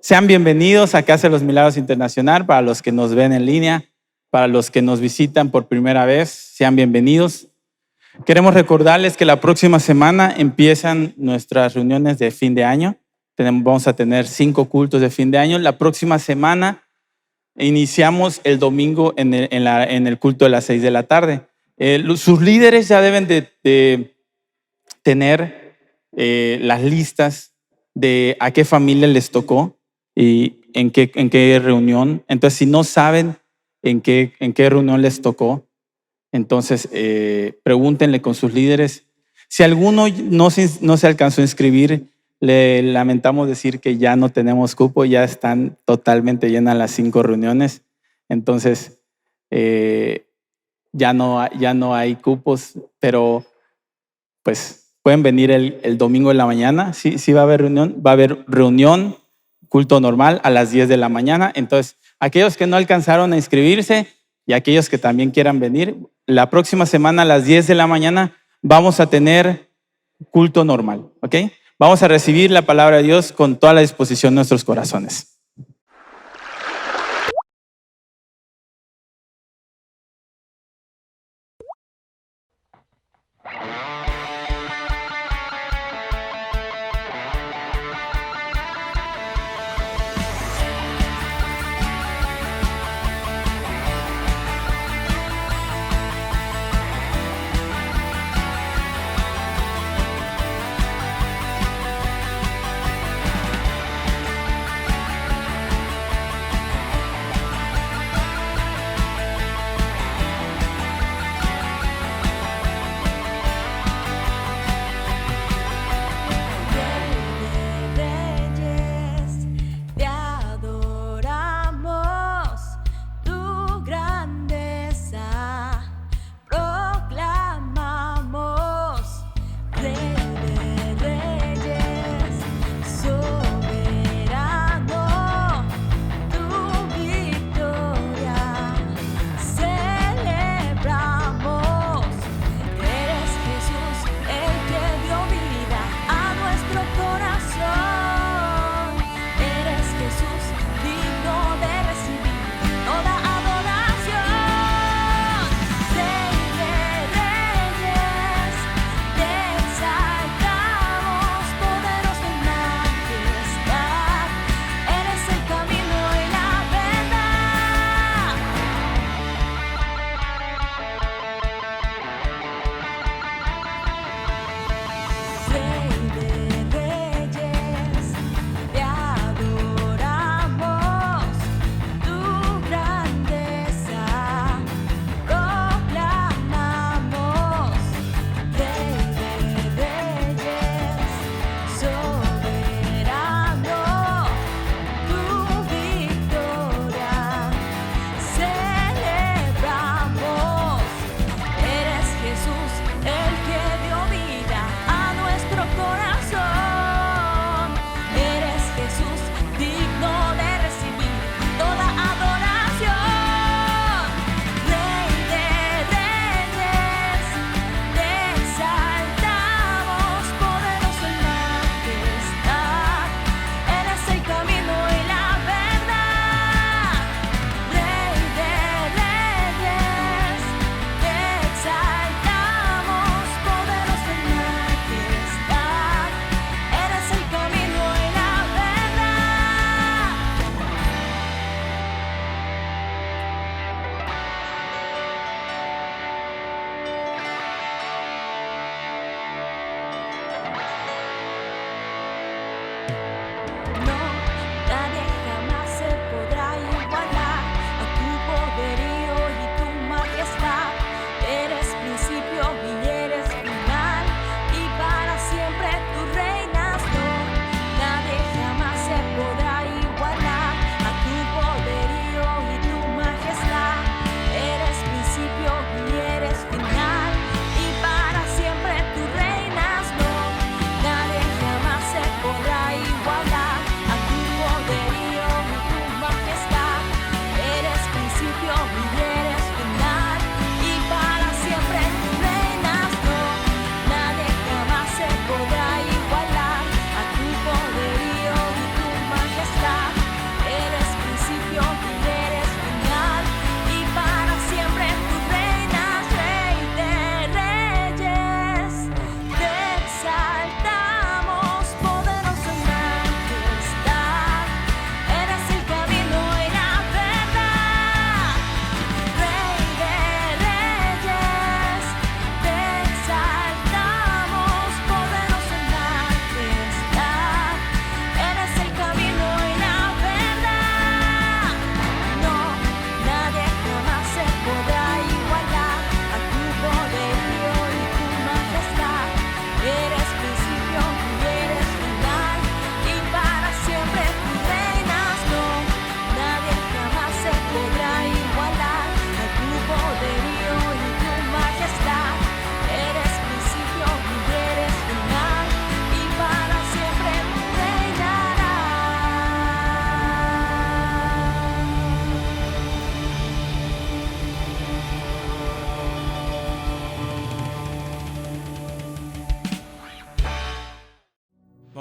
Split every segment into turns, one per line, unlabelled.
Sean bienvenidos a Casa de los Milagros Internacional. Para los que nos ven en línea, para los que nos visitan por primera vez, sean bienvenidos. Queremos recordarles que la próxima semana empiezan nuestras reuniones de fin de año. Vamos a tener 5 cultos de fin de año. La próxima semana iniciamos el domingo en el culto de las 6 de la tarde. Sus líderes ya deben de tener las listas de a qué familia les tocó y en qué reunión. Entonces, si no saben en qué reunión les tocó, entonces pregúntenle con sus líderes. Si alguno no se alcanzó a inscribir, le lamentamos decir que ya no tenemos cupo, ya están totalmente llenas las 5 reuniones. Entonces, ya no hay cupos, pero pues pueden venir el domingo en la mañana. Sí va a haber reunión. Va a haber reunión, culto normal a las 10 de la mañana. Entonces, aquellos que no alcanzaron a inscribirse y aquellos que también quieran venir, la próxima semana a las 10 de la mañana vamos a tener culto normal, ¿ok? Vamos a recibir la palabra de Dios con toda la disposición de nuestros corazones.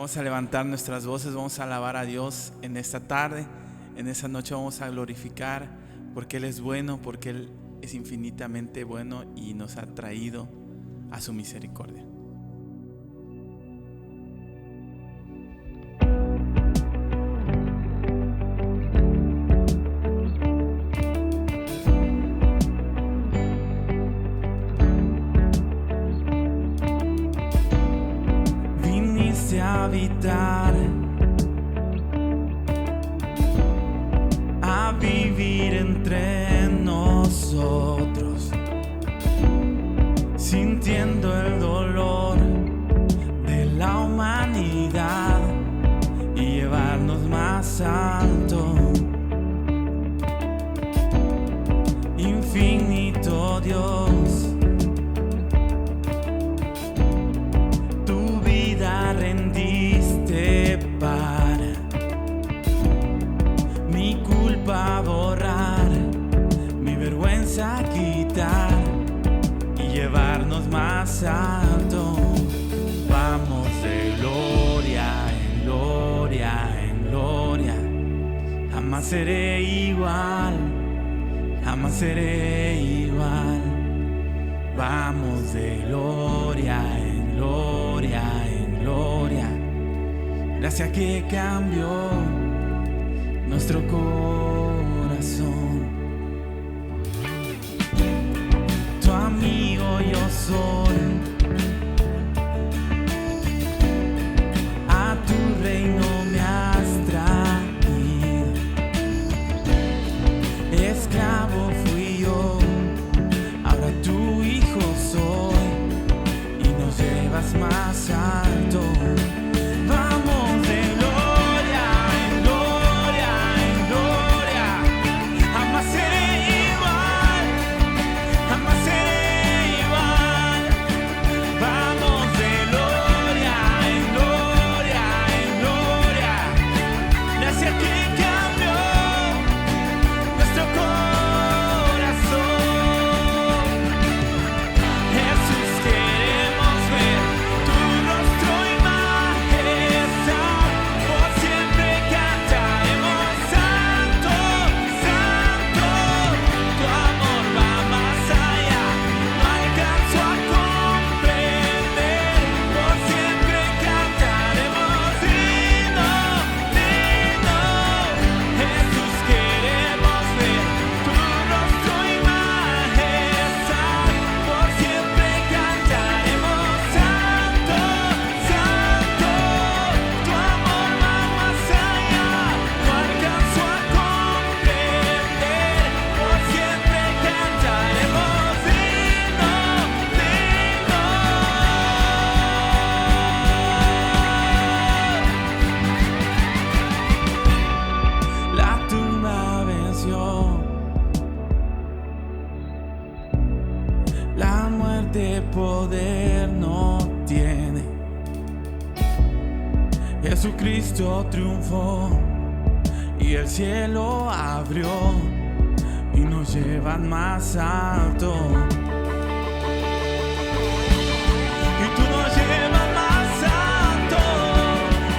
Vamos a levantar nuestras voces, vamos a alabar a Dios en esta tarde, en esta noche vamos a glorificar porque Él es bueno, porque Él es infinitamente bueno y nos ha traído a su misericordia. Viniste a habitar, a vivir entre nosotros, sintiendo el dolor de la humanidad y llevarnos más alto. Infinito Dios, tu vida rendiste para mi culpa borrar, mi vergüenza quitar y llevarnos más alto. Vamos de gloria en gloria en gloria. Jamás seré igual, jamás seré igual. Vamos de gloria en gloria en gloria. Gracias que cambió nuestro corazón. Tu amigo yo soy, a tu reino me has traído. Esclavo fui yo, ahora tu hijo soy y nos llevas más alto. Vamos de gloria en gloria en gloria. Jamás seré igual, jamás seré igual. Vamos de gloria en gloria en gloria. Gracias que cambió nuestro corazón. Jesús, queremos ver tu rostro y majestad. Por siempre cantaremos santo, santo. Tu amor va más allá, no alcanzo a comprender. Por siempre cantaremos digno, digno. Jesús, queremos ver tu rostro y majestad. Por siempre cantaremos santo, santo. Tu amor va más allá, no alcanzo a comprender. Por siempre cantaremos digno, digno. La tumba venció, la muerte poder no tiene. Jesucristo triunfó y el cielo abrió y nos llevan más alto. Y tú nos llevas más alto.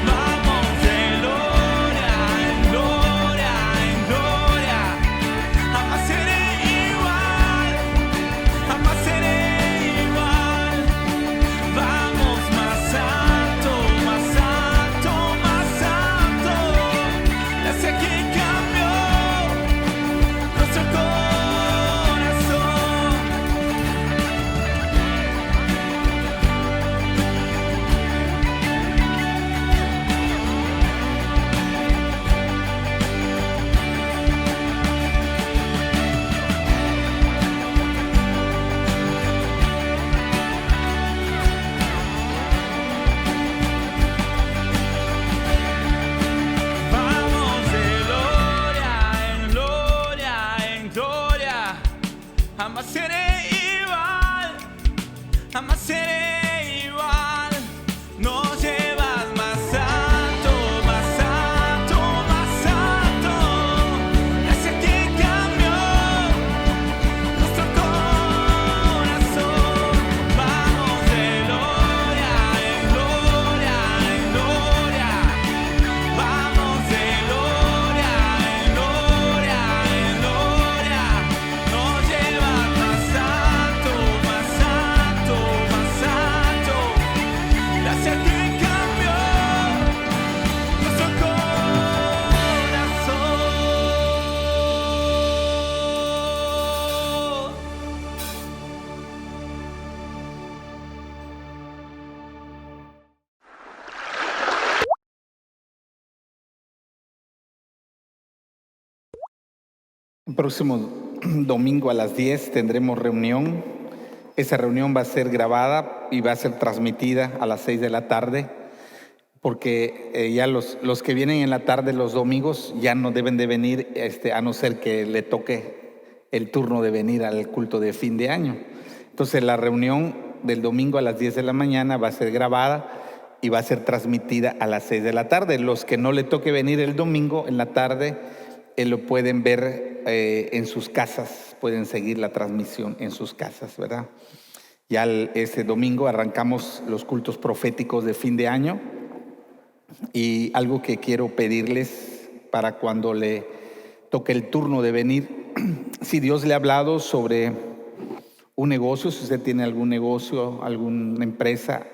Vamos de gloria en gloria en gloria. Jamás seré igual, jamás seré igual. Vamos más alto, más alto, más alto. Gracias que cambió nuestro corazón.
próximo domingo a las 10 tendremos reunión. Esa reunión va a ser grabada y va a ser transmitida a las 6 de la tarde, porque ya los que vienen en la tarde los domingos ya no deben de venir, a no ser que le toque el turno de venir al culto de fin de año. Entonces la reunión del domingo a las 10 de la mañana va a ser grabada y va a ser transmitida a las 6 de la tarde. Los que no le toque venir el domingo en la tarde, lo pueden ver en sus casas, pueden seguir la transmisión en sus casas, ¿verdad? Ya este domingo arrancamos los cultos proféticos de fin de año, y algo que quiero pedirles para cuando le toque el turno de venir, si Dios le ha hablado sobre un negocio, si usted tiene algún negocio, alguna empresa,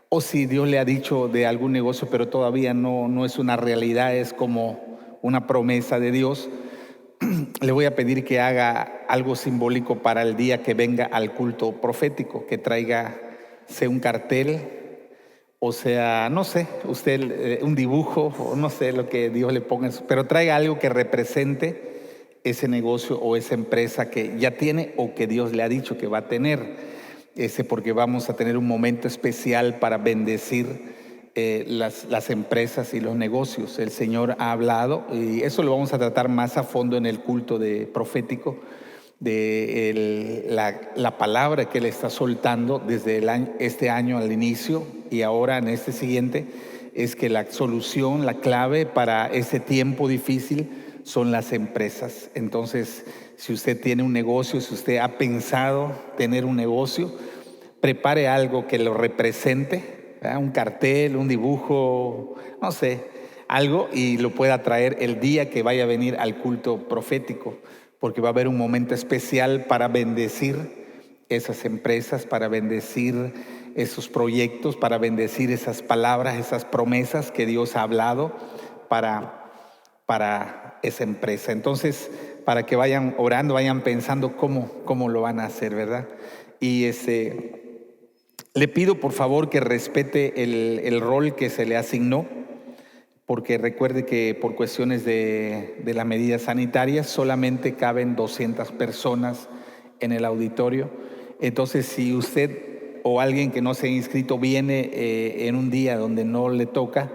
o si Dios le ha dicho de algún negocio pero todavía no es una realidad, es como una promesa de Dios, le voy a pedir que haga algo simbólico para el día que venga al culto profético, que traiga, sea un cartel, o sea, no sé, usted un dibujo, o no sé lo que Dios le ponga, pero traiga algo que represente ese negocio o esa empresa que ya tiene o que Dios le ha dicho que va a tener. Porque vamos a tener un momento especial para bendecir las empresas y los negocios. El Señor ha hablado y eso lo vamos a tratar más a fondo en el culto profético, de la palabra que Él está soltando desde este año al inicio y ahora en este siguiente, es que la solución, la clave para ese tiempo difícil son las empresas. Entonces, si usted tiene un negocio, si usted ha pensado tener un negocio, prepare algo que lo represente, ¿verdad? Un cartel, un dibujo, no sé, algo, y lo pueda traer el día que vaya a venir al culto profético, porque va a haber un momento especial para bendecir esas empresas, para bendecir esos proyectos, para bendecir esas palabras, esas promesas que Dios ha hablado para esa empresa. Entonces, para que vayan orando, vayan pensando cómo lo van a hacer, ¿verdad? Y le pido por favor que respete el rol que se le asignó, porque recuerde que por cuestiones de las medidas sanitarias solamente caben 200 personas en el auditorio. Entonces, si usted o alguien que no se ha inscrito viene en un día donde no le toca,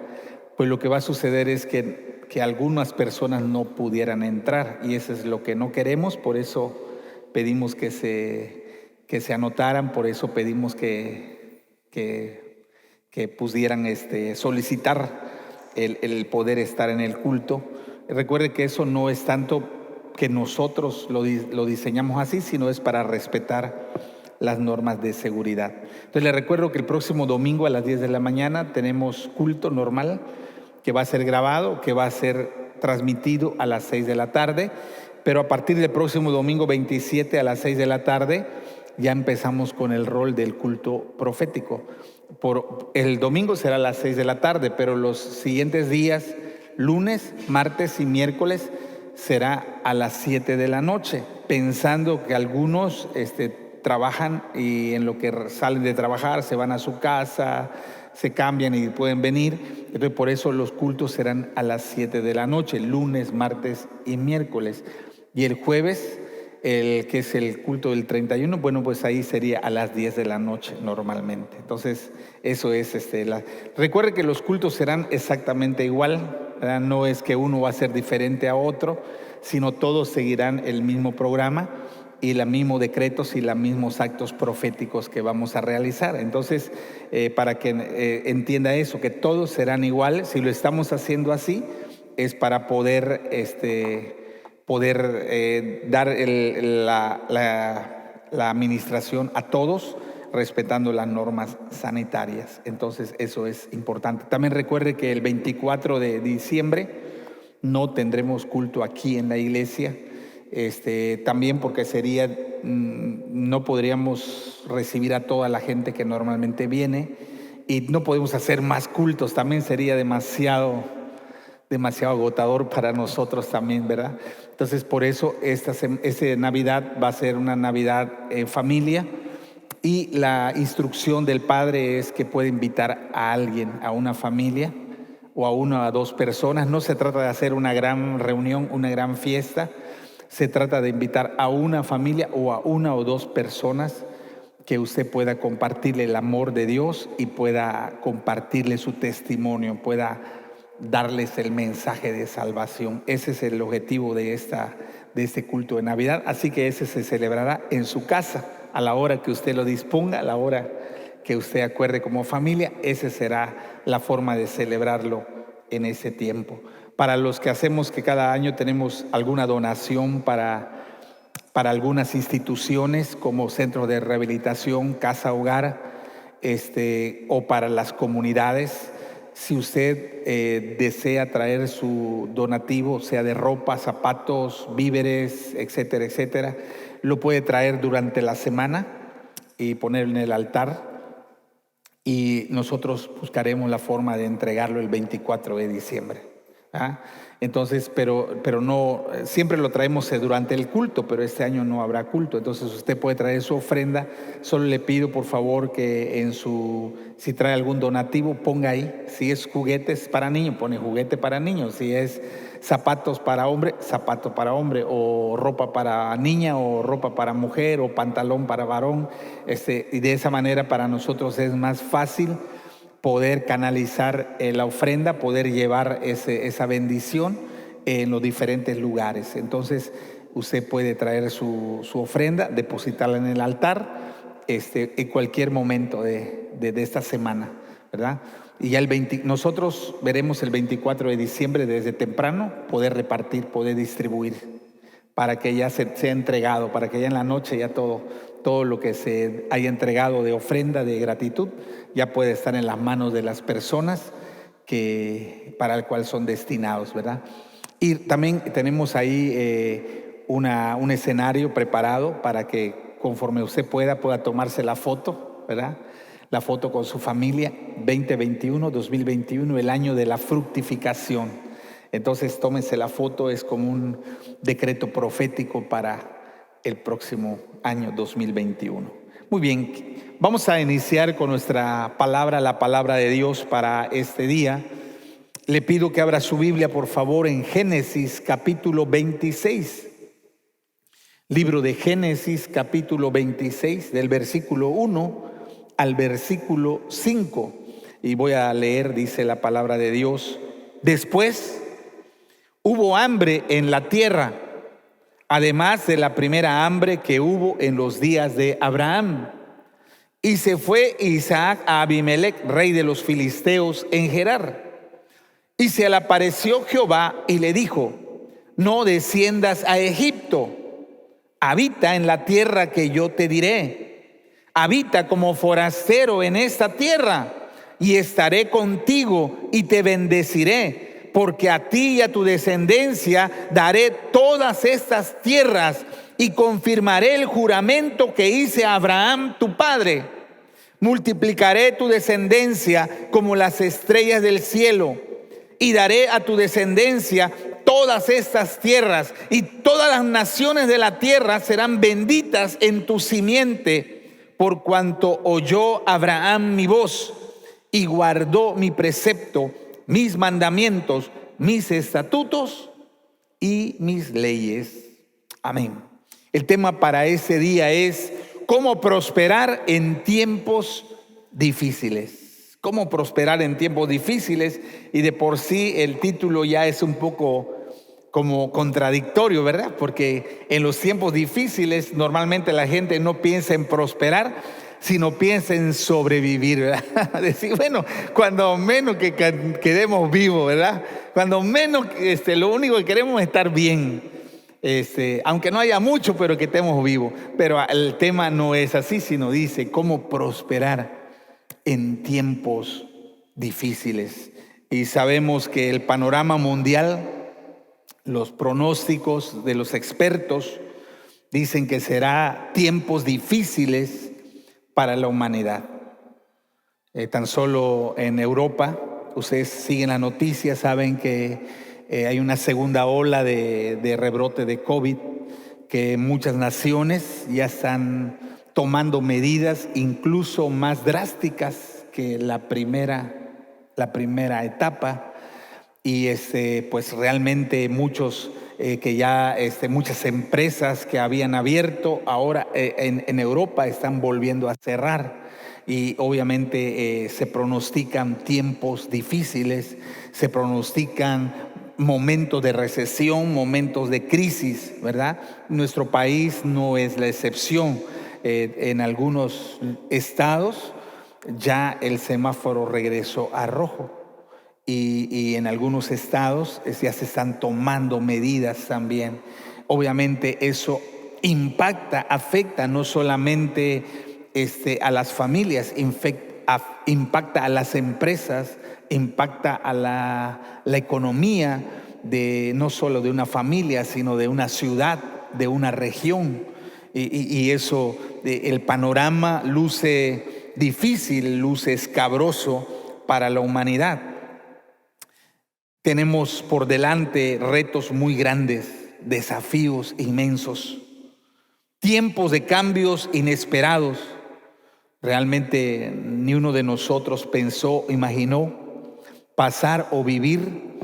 pues lo que va a suceder es que algunas personas no pudieran entrar, y eso es lo que no queremos. Por eso pedimos que se anotaran, por eso pedimos que pudieran solicitar el poder estar en el culto. Recuerde que eso no es tanto que nosotros lo diseñamos así, sino es para respetar las normas de seguridad. Entonces le recuerdo que el próximo domingo a las 10 de la mañana tenemos culto normal, que va a ser grabado, que va a ser transmitido a las 6 de la tarde, pero a partir del próximo domingo 27 a las 6 de la tarde ya empezamos con el rol del culto profético. El domingo será a las 6 de la tarde, pero los siguientes días, lunes, martes y miércoles, será a las 7 de la noche, pensando que algunos trabajan y en lo que salen de trabajar se van a su casa, se cambian y pueden venir. Entonces, por eso los cultos serán a las 7 de la noche, lunes, martes y miércoles. Y el jueves, que es el culto del 31, bueno, pues ahí sería a las 10 de la noche normalmente. Entonces, eso es recuerde que los cultos serán exactamente igual, ¿verdad? No es que uno va a ser diferente a otro, sino todos seguirán el mismo programa y los mismos decretos y los mismos actos proféticos que vamos a realizar. Entonces, para que entienda eso, que todos serán iguales. Si lo estamos haciendo así, es para poder dar la administración a todos, respetando las normas sanitarias. Entonces, eso es importante. También recuerde que el 24 de diciembre no tendremos culto aquí en la iglesia, también porque no podríamos recibir a toda la gente que normalmente viene, y no podemos hacer más cultos, también sería demasiado agotador para nosotros también, ¿verdad? Entonces, por eso esta Navidad va a ser una Navidad en familia, y la instrucción del Padre es que puede invitar a alguien, a una familia o a una o a dos personas. No se trata de hacer una gran reunión, una gran fiesta, Se trata de invitar a una familia o a una o dos personas que usted pueda compartirle el amor de Dios y pueda compartirle su testimonio, pueda darles el mensaje de salvación. Ese es el objetivo de este culto de Navidad. Así que ese se celebrará en su casa, a la hora que usted lo disponga, a la hora que usted acuerde como familia. Esa será la forma de celebrarlo en ese tiempo. Para los que hacemos que cada año tenemos alguna donación para algunas instituciones como centros de rehabilitación, casa hogar, o para las comunidades. Si usted desea traer su donativo, sea de ropa, zapatos, víveres, etcétera, etcétera, lo puede traer durante la semana y ponerlo en el altar. Y nosotros buscaremos la forma de entregarlo el 24 de diciembre. ¿Ah? Entonces, pero no, siempre lo traemos durante el culto, pero este año no habrá culto. Entonces usted puede traer su ofrenda. Solo le pido por favor que si trae algún donativo, ponga ahí. Si es juguetes para niños, pone juguete para niños. Si es zapatos para hombre, zapato para hombre, o ropa para niña, o ropa para mujer, o pantalón para varón. Y de esa manera para nosotros es más fácil poder canalizar la ofrenda, poder llevar esa bendición en los diferentes lugares. Entonces usted puede traer su ofrenda, depositarla en el altar en cualquier momento de esta semana, ¿verdad? Y ya nosotros veremos el 24 de diciembre desde temprano poder repartir, poder distribuir, para que ya sea entregado, para que ya en la noche ya todo lo que se haya entregado de ofrenda, de gratitud, ya puede estar en las manos de las personas para el cual son destinados, ¿verdad? Y también tenemos ahí un escenario preparado para que conforme usted pueda tomarse la foto, ¿verdad? La foto con su familia, 2021, el año de la fructificación. Entonces tómense la foto, es como un decreto profético para el próximo año 2021. Muy bien, vamos a iniciar con nuestra palabra, la palabra de Dios para este día. Le pido que abra su Biblia, por favor, en Génesis capítulo 26. Libro de Génesis capítulo 26, del versículo 1 al versículo 5. Y voy a leer, dice la palabra de Dios. Después hubo hambre en la tierra, además de la primera hambre que hubo en los días de Abraham. Y se fue Isaac a Abimelec, rey de los filisteos, en Gerar. Y se le apareció Jehová y le dijo: no desciendas a Egipto, habita en la tierra que yo te diré. Habita como forastero en esta tierra, y estaré contigo y te bendeciré, porque a ti y a tu descendencia daré todas estas tierras, y confirmaré el juramento que hice a Abraham tu padre. Multiplicaré tu descendencia como las estrellas del cielo, y daré a tu descendencia todas estas tierras, y todas las naciones de la tierra serán benditas en tu simiente, por cuanto oyó Abraham mi voz y guardó mi precepto, mis mandamientos, mis estatutos y mis leyes. Amén. El tema para ese día es cómo prosperar en tiempos difíciles. Cómo prosperar en tiempos difíciles, y de por sí el título ya es un poco como contradictorio, ¿verdad? Porque en los tiempos difíciles normalmente la gente no piensa en prosperar, sino piensa en sobrevivir, ¿verdad? Decir, bueno, cuando menos que quedemos vivos, ¿verdad? Cuando menos, lo único que queremos es estar bien, aunque no haya mucho, pero que estemos vivos. Pero el tema no es así, sino dice cómo prosperar en tiempos difíciles. Y sabemos que el panorama mundial, los pronósticos de los expertos dicen que será tiempos difíciles para la humanidad. Tan solo en Europa, ustedes siguen la noticia, saben que hay una segunda ola de rebrote de COVID, que muchas naciones ya están tomando medidas incluso más drásticas que la primera etapa. Y pues realmente muchos que ya muchas empresas que habían abierto ahora en Europa están volviendo a cerrar. Y obviamente se pronostican tiempos difíciles, se pronostican momentos de recesión, momentos de crisis, ¿verdad? Nuestro país no es la excepción. En algunos estados ya el semáforo regresó a rojo. Y en algunos estados ya se están tomando medidas también. Obviamente eso impacta, afecta no solamente a las familias, impacta a las empresas, impacta a la economía no solo de una familia, sino de una ciudad, de una región. Y eso, el panorama luce difícil, luce escabroso para la humanidad. Tenemos por delante retos muy grandes, desafíos inmensos, tiempos de cambios inesperados. Realmente ni uno de nosotros pensó, imaginó pasar o vivir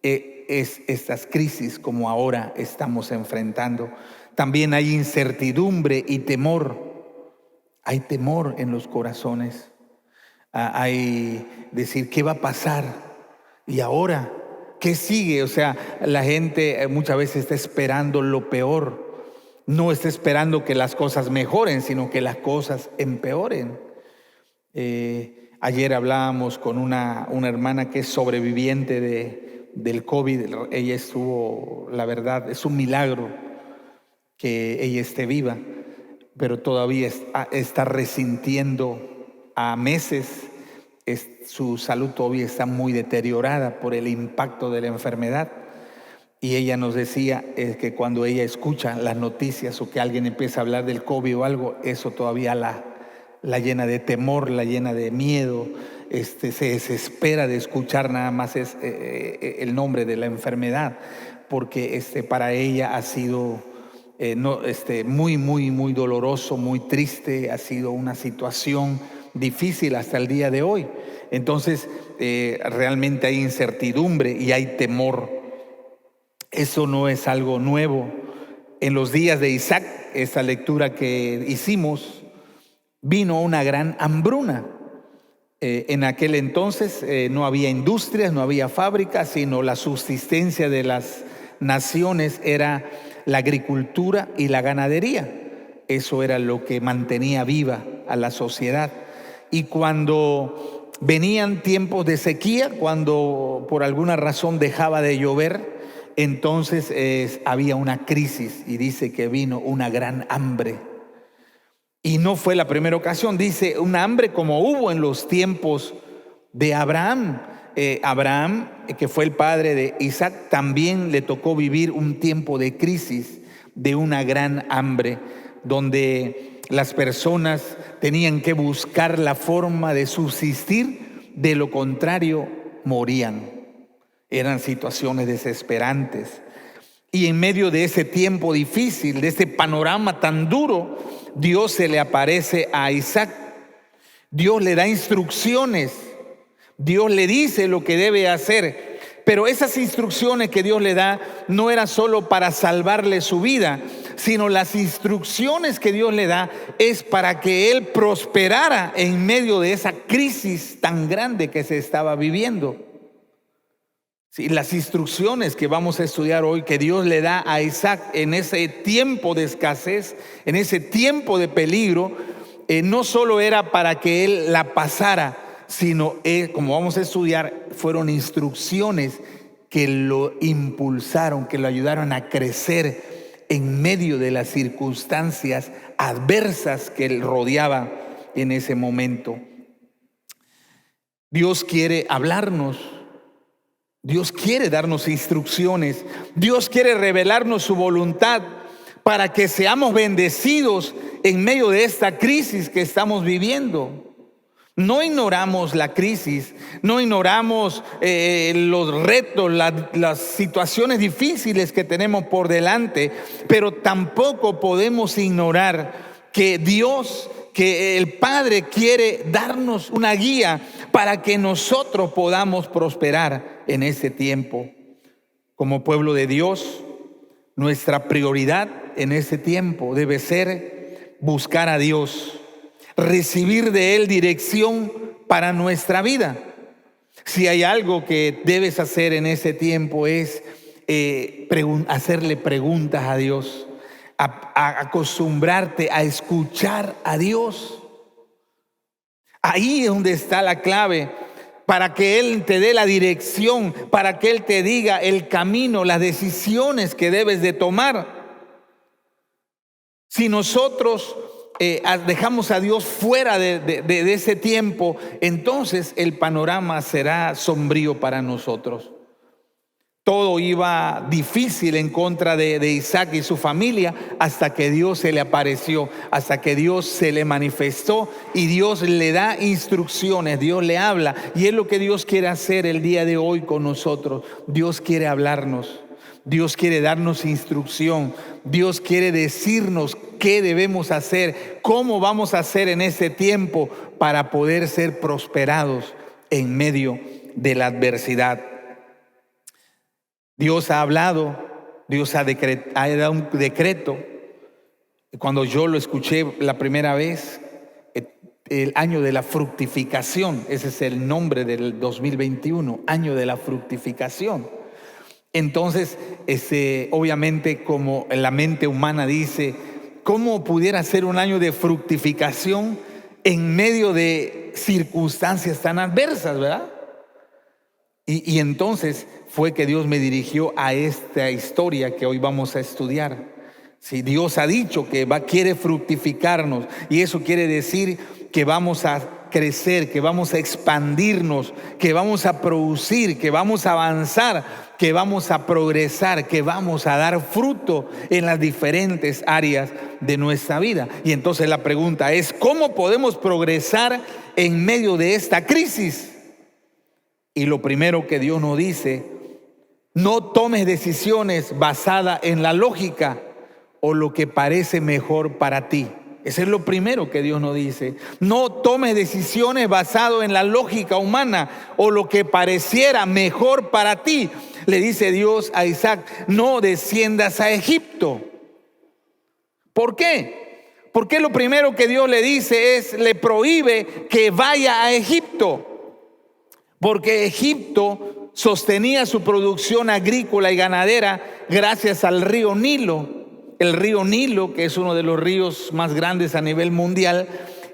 estas crisis como ahora estamos enfrentando. También hay incertidumbre y temor. Hay temor en los corazones. Hay decir, ¿qué va a pasar? ¿Y ahora qué sigue? O sea, la gente muchas veces está esperando lo peor. No está esperando que las cosas mejoren, sino que las cosas empeoren. Ayer hablábamos con una hermana que es sobreviviente del COVID. Ella estuvo, la verdad, es un milagro que ella esté viva, pero todavía está resintiendo a meses. Su salud todavía está muy deteriorada por el impacto de la enfermedad. Y ella nos decía que cuando ella escucha las noticias o que alguien empieza a hablar del COVID o algo, eso todavía la llena de temor, la llena de miedo. Se desespera de escuchar nada más el nombre de la enfermedad, porque para ella ha sido muy, muy, muy doloroso, muy triste. Ha sido una situación difícil hasta el día de hoy. Entonces, realmente hay incertidumbre y hay temor. Eso no es algo nuevo. En los días de Isaac, esa lectura que hicimos, vino una gran hambruna. En aquel entonces no había industrias, no había fábricas, sino la subsistencia de las naciones era la agricultura y la ganadería. Eso era lo que mantenía viva a la sociedad. Y cuando venían tiempos de sequía, cuando por alguna razón dejaba de llover, entonces había una crisis, y dice que vino una gran hambre. Y no fue la primera ocasión, dice una hambre como hubo en los tiempos de Abraham. Abraham, que fue el padre de Isaac, también le tocó vivir un tiempo de crisis, de una gran hambre, donde las personas tenían que buscar la forma de subsistir, de lo contrario morían. Eran situaciones desesperantes. Y en medio de ese tiempo difícil, de ese panorama tan duro, Dios se le aparece a Isaac. Dios le da instrucciones. Dios le dice lo que debe hacer. Pero esas instrucciones que Dios le da no eran solo para salvarle su vida, sino las instrucciones que Dios le da es para que él prosperara en medio de esa crisis tan grande que se estaba viviendo. Sí, las instrucciones que vamos a estudiar hoy, que Dios le da a Isaac en ese tiempo de escasez, en ese tiempo de peligro, no solo era para que él la pasara, sino, como vamos a estudiar, fueron instrucciones que lo impulsaron, que lo ayudaron a crecer en medio de las circunstancias adversas que él rodeaba en ese momento. Dios quiere hablarnos. Dios quiere darnos instrucciones. Dios quiere revelarnos su voluntad para que seamos bendecidos en medio de esta crisis que estamos viviendo. No ignoramos la crisis, no ignoramos los retos, las situaciones difíciles que tenemos por delante, pero tampoco podemos ignorar que Dios, que el Padre quiere darnos una guía para que nosotros podamos prosperar en ese tiempo. Como pueblo de Dios, Nuestra prioridad en ese tiempo debe ser buscar a Dios, recibir de Él dirección para nuestra vida. Si hay algo que debes hacer en ese tiempo es hacerle preguntas a Dios, a acostumbrarte a escuchar a Dios. Ahí es donde está la clave para que Él te dé la dirección, para que Él te diga el camino, las decisiones que debes de tomar. Si nosotros dejamos a Dios fuera de ese tiempo, entonces el panorama será sombrío para nosotros. Todo iba difícil en contra de Isaac y su familia hasta que Dios se le apareció, hasta que Dios se le manifestó y Dios le da instrucciones, Dios le habla. Y es lo que Dios quiere hacer el día de hoy con nosotros. Dios quiere hablarnos, Dios quiere darnos instrucción, Dios quiere decirnos qué debemos hacer, cómo vamos a hacer en ese tiempo para poder ser prosperados en medio de la adversidad. Dios ha hablado, Dios ha dado un decreto. Cuando yo lo escuché la primera vez, el año de la fructificación, ese es el nombre del 2021, año de la fructificación. Entonces, obviamente, como la mente humana dice, ¿cómo pudiera ser un año de fructificación en medio de circunstancias tan adversas, verdad? Y entonces fue que Dios me dirigió a esta historia que hoy vamos a estudiar. Si Dios ha dicho que quiere fructificarnos, y eso quiere decir que vamos a crecer, que vamos a expandirnos, que vamos a producir, que vamos a avanzar, que vamos a progresar, que vamos a dar fruto en las diferentes áreas de nuestra vida. Y entonces la pregunta es, ¿cómo podemos progresar en medio de esta crisis? Y lo primero que Dios nos dice, no tomes decisiones basadas en la lógica o lo que parece mejor para ti. Ese es lo primero que Dios nos dice. No tomes decisiones basadas en la lógica humana o lo que pareciera mejor para ti. Le dice Dios a Isaac, no desciendas a Egipto. ¿Por qué? Porque lo primero que Dios le dice le prohíbe que vaya a Egipto. Porque Egipto sostenía su producción agrícola y ganadera gracias al río Nilo. El río Nilo, que es uno de los ríos más grandes a nivel mundial,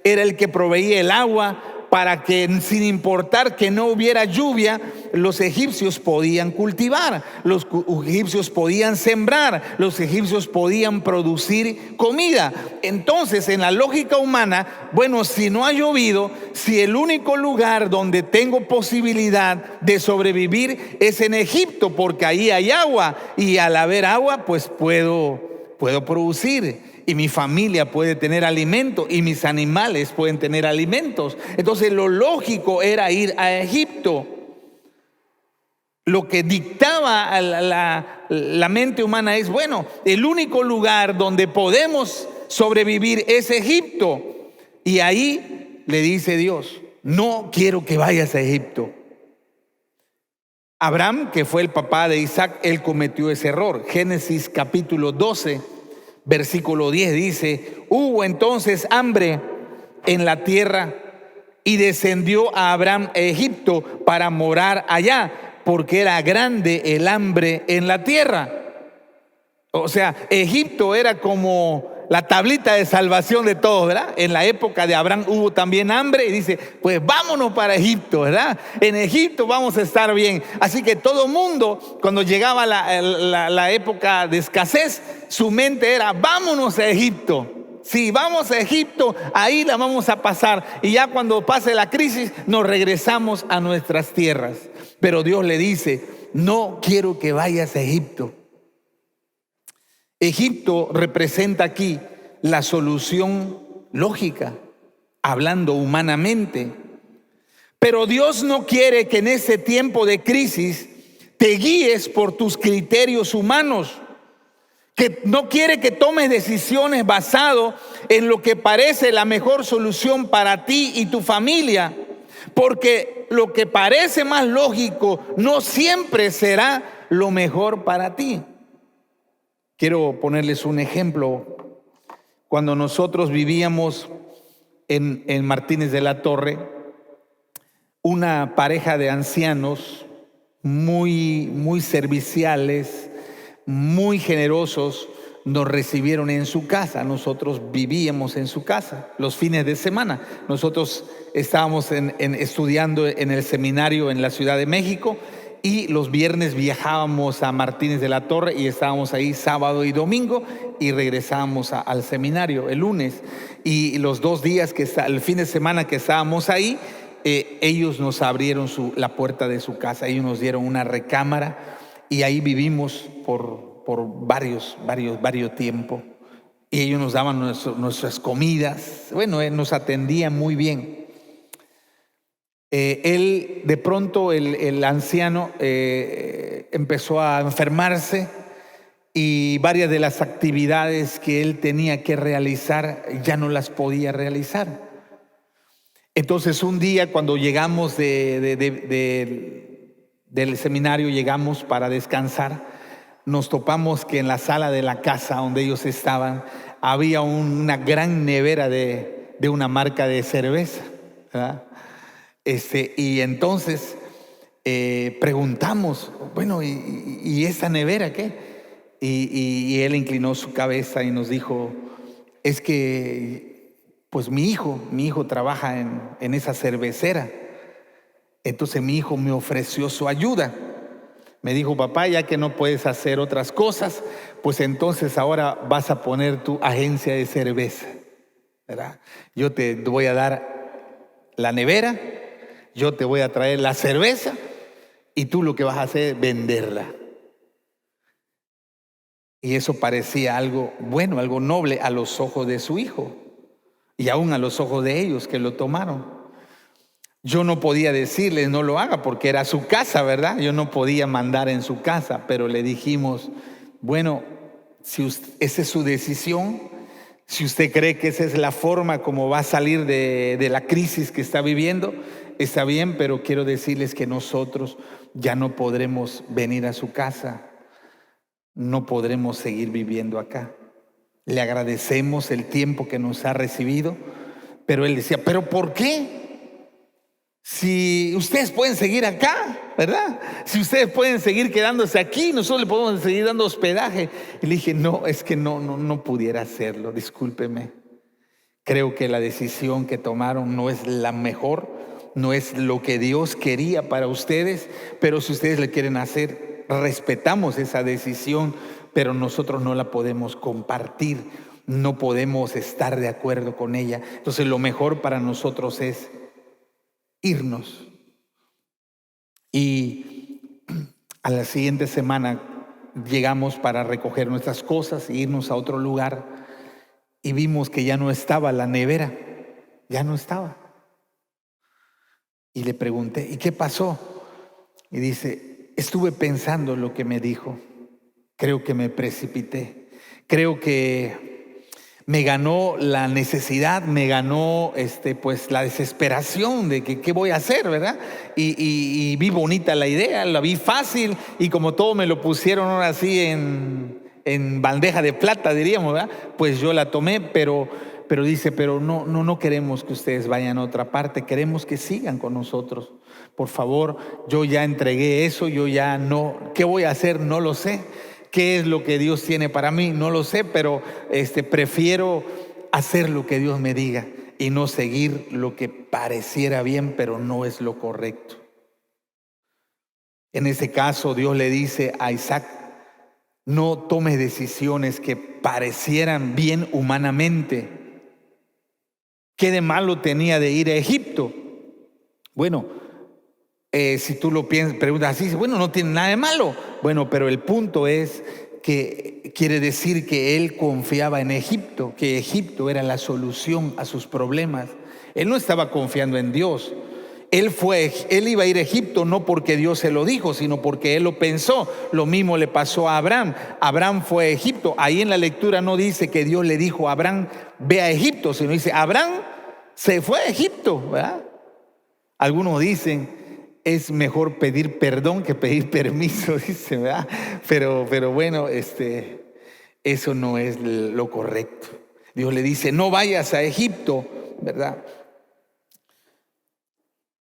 era el que proveía el agua para que, sin importar que no hubiera lluvia, los egipcios podían cultivar, los egipcios podían sembrar, los egipcios podían producir comida. Entonces, en la lógica humana, bueno, si no ha llovido, si el único lugar donde tengo posibilidad de sobrevivir es en Egipto, porque ahí hay agua, y al haber agua, pues puedo producir. Y mi familia puede tener alimento y mis animales pueden tener alimentos. Entonces lo lógico era ir a Egipto. Lo que dictaba la mente humana es, bueno, el único lugar donde podemos sobrevivir es Egipto. Y ahí le dice Dios, no quiero que vayas a Egipto. Abraham, que fue el papá de Isaac, él cometió ese error. Génesis capítulo 12. Versículo 10 dice, hubo entonces hambre en la tierra y descendió a Abraham a Egipto para morar allá, porque era grande el hambre en la tierra. O sea, Egipto era como la tablita de salvación de todos, ¿verdad? En la época de Abraham hubo también hambre y dice, pues vámonos para Egipto, ¿verdad? En Egipto vamos a estar bien. Así que todo mundo, cuando llegaba la época de escasez, su mente era, vámonos a Egipto. Si vamos a Egipto, ahí la vamos a pasar. Y ya cuando pase la crisis, nos regresamos a nuestras tierras. Pero Dios le dice, no quiero que vayas a Egipto. Egipto representa aquí la solución lógica, hablando humanamente. Pero Dios no quiere que en ese tiempo de crisis te guíes por tus criterios humanos, que no quiere que tomes decisiones basado en lo que parece la mejor solución para ti y tu familia, porque lo que parece más lógico no siempre será lo mejor para ti. Quiero ponerles un ejemplo. Cuando nosotros vivíamos en Martínez de la Torre, una pareja de ancianos muy serviciales, muy generosos, nos recibieron en su casa. Nosotros vivíamos en su casa los fines de semana. Nosotros estábamos estudiando en el seminario en la Ciudad de México, y los viernes viajábamos a Martínez de la Torre y estábamos ahí sábado y domingo, y regresábamos al seminario el lunes. Y los 2 días el fin de semana que estábamos ahí, ellos nos abrieron la puerta de su casa. Ellos nos dieron una recámara y ahí vivimos por varios tiempo. Y ellos nos daban nuestras comidas. Bueno, nos atendían muy bien. Él, de pronto, el anciano empezó a enfermarse, y varias de las actividades que él tenía que realizar ya no las podía realizar. Entonces, un día, cuando llegamos del seminario, llegamos para descansar, nos topamos que en la sala de la casa donde ellos estaban había una gran nevera de una marca de cerveza, ¿verdad? Y entonces preguntamos, bueno, ¿y esa nevera qué? Y él inclinó su cabeza y nos dijo, es que pues mi hijo trabaja en esa cervecera. Entonces mi hijo me ofreció su ayuda. Me dijo, papá, ya que no puedes hacer otras cosas, pues entonces ahora vas a poner tu agencia de cerveza, ¿verdad? Yo te voy a dar la nevera, yo te voy a traer la cerveza, y tú lo que vas a hacer es venderla. Y eso parecía algo bueno, algo noble a los ojos de su hijo, y aún a los ojos de ellos que lo tomaron. Yo no podía decirles no lo haga porque era su casa, ¿verdad? Yo no podía mandar en su casa, pero le dijimos, bueno, si esa es su decisión, si usted cree que esa es la forma como va a salir de la crisis que está viviendo, está bien, pero quiero decirles que nosotros ya no podremos venir a su casa, no podremos seguir viviendo acá. Le agradecemos el tiempo que nos ha recibido, pero él decía, ¿pero por qué? Si ustedes pueden seguir acá, ¿verdad? Si ustedes pueden seguir quedándose aquí, nosotros le podemos seguir dando hospedaje. Y le dije, no, es que no pudiera hacerlo, discúlpeme. Creo que la decisión que tomaron no es la mejor, no es lo que Dios quería para ustedes, pero si ustedes le quieren hacer, respetamos esa decisión, pero nosotros no la podemos compartir, no podemos estar de acuerdo con ella. Entonces lo mejor para nosotros es irnos. Y a la siguiente semana llegamos para recoger nuestras cosas e irnos a otro lugar, y vimos que ya no estaba la nevera, ya no estaba. Y le pregunté, ¿y qué pasó? Y dice, estuve pensando lo que me dijo, creo que me precipité, creo que me ganó la necesidad, me ganó pues la desesperación de que qué voy a hacer, ¿verdad? Y vi bonita la idea, la vi fácil, y como todo me lo pusieron ahora así en bandeja de plata, diríamos, ¿verdad? Pues yo la tomé, pero dice, pero no queremos que ustedes vayan a otra parte, queremos que sigan con nosotros. Por favor, yo ya entregué eso, yo ya no, ¿qué voy a hacer? No lo sé. ¿Qué es lo que Dios tiene para mí? No lo sé, pero prefiero hacer lo que Dios me diga y no seguir lo que pareciera bien, pero no es lo correcto. En ese caso, Dios le dice a Isaac, no tomes decisiones que parecieran bien humanamente. ¿Qué de malo tenía de ir a Egipto? Bueno, si tú lo piensas, preguntas así, bueno, no tiene nada de malo. Bueno, pero el punto es que quiere decir que él confiaba en Egipto, que Egipto era la solución a sus problemas. Él no estaba confiando en Dios. Él iba a ir a Egipto no porque Dios se lo dijo, sino porque él lo pensó. Lo mismo le pasó a Abraham. Abraham fue a Egipto. Ahí en la lectura no dice que Dios le dijo a Abraham, ve a Egipto, sino dice, Abraham se fue a Egipto, ¿verdad? Algunos dicen, es mejor pedir perdón que pedir permiso, dice, ¿verdad? Pero bueno, Eso no es lo correcto. Dios le dice, no vayas a Egipto, ¿verdad?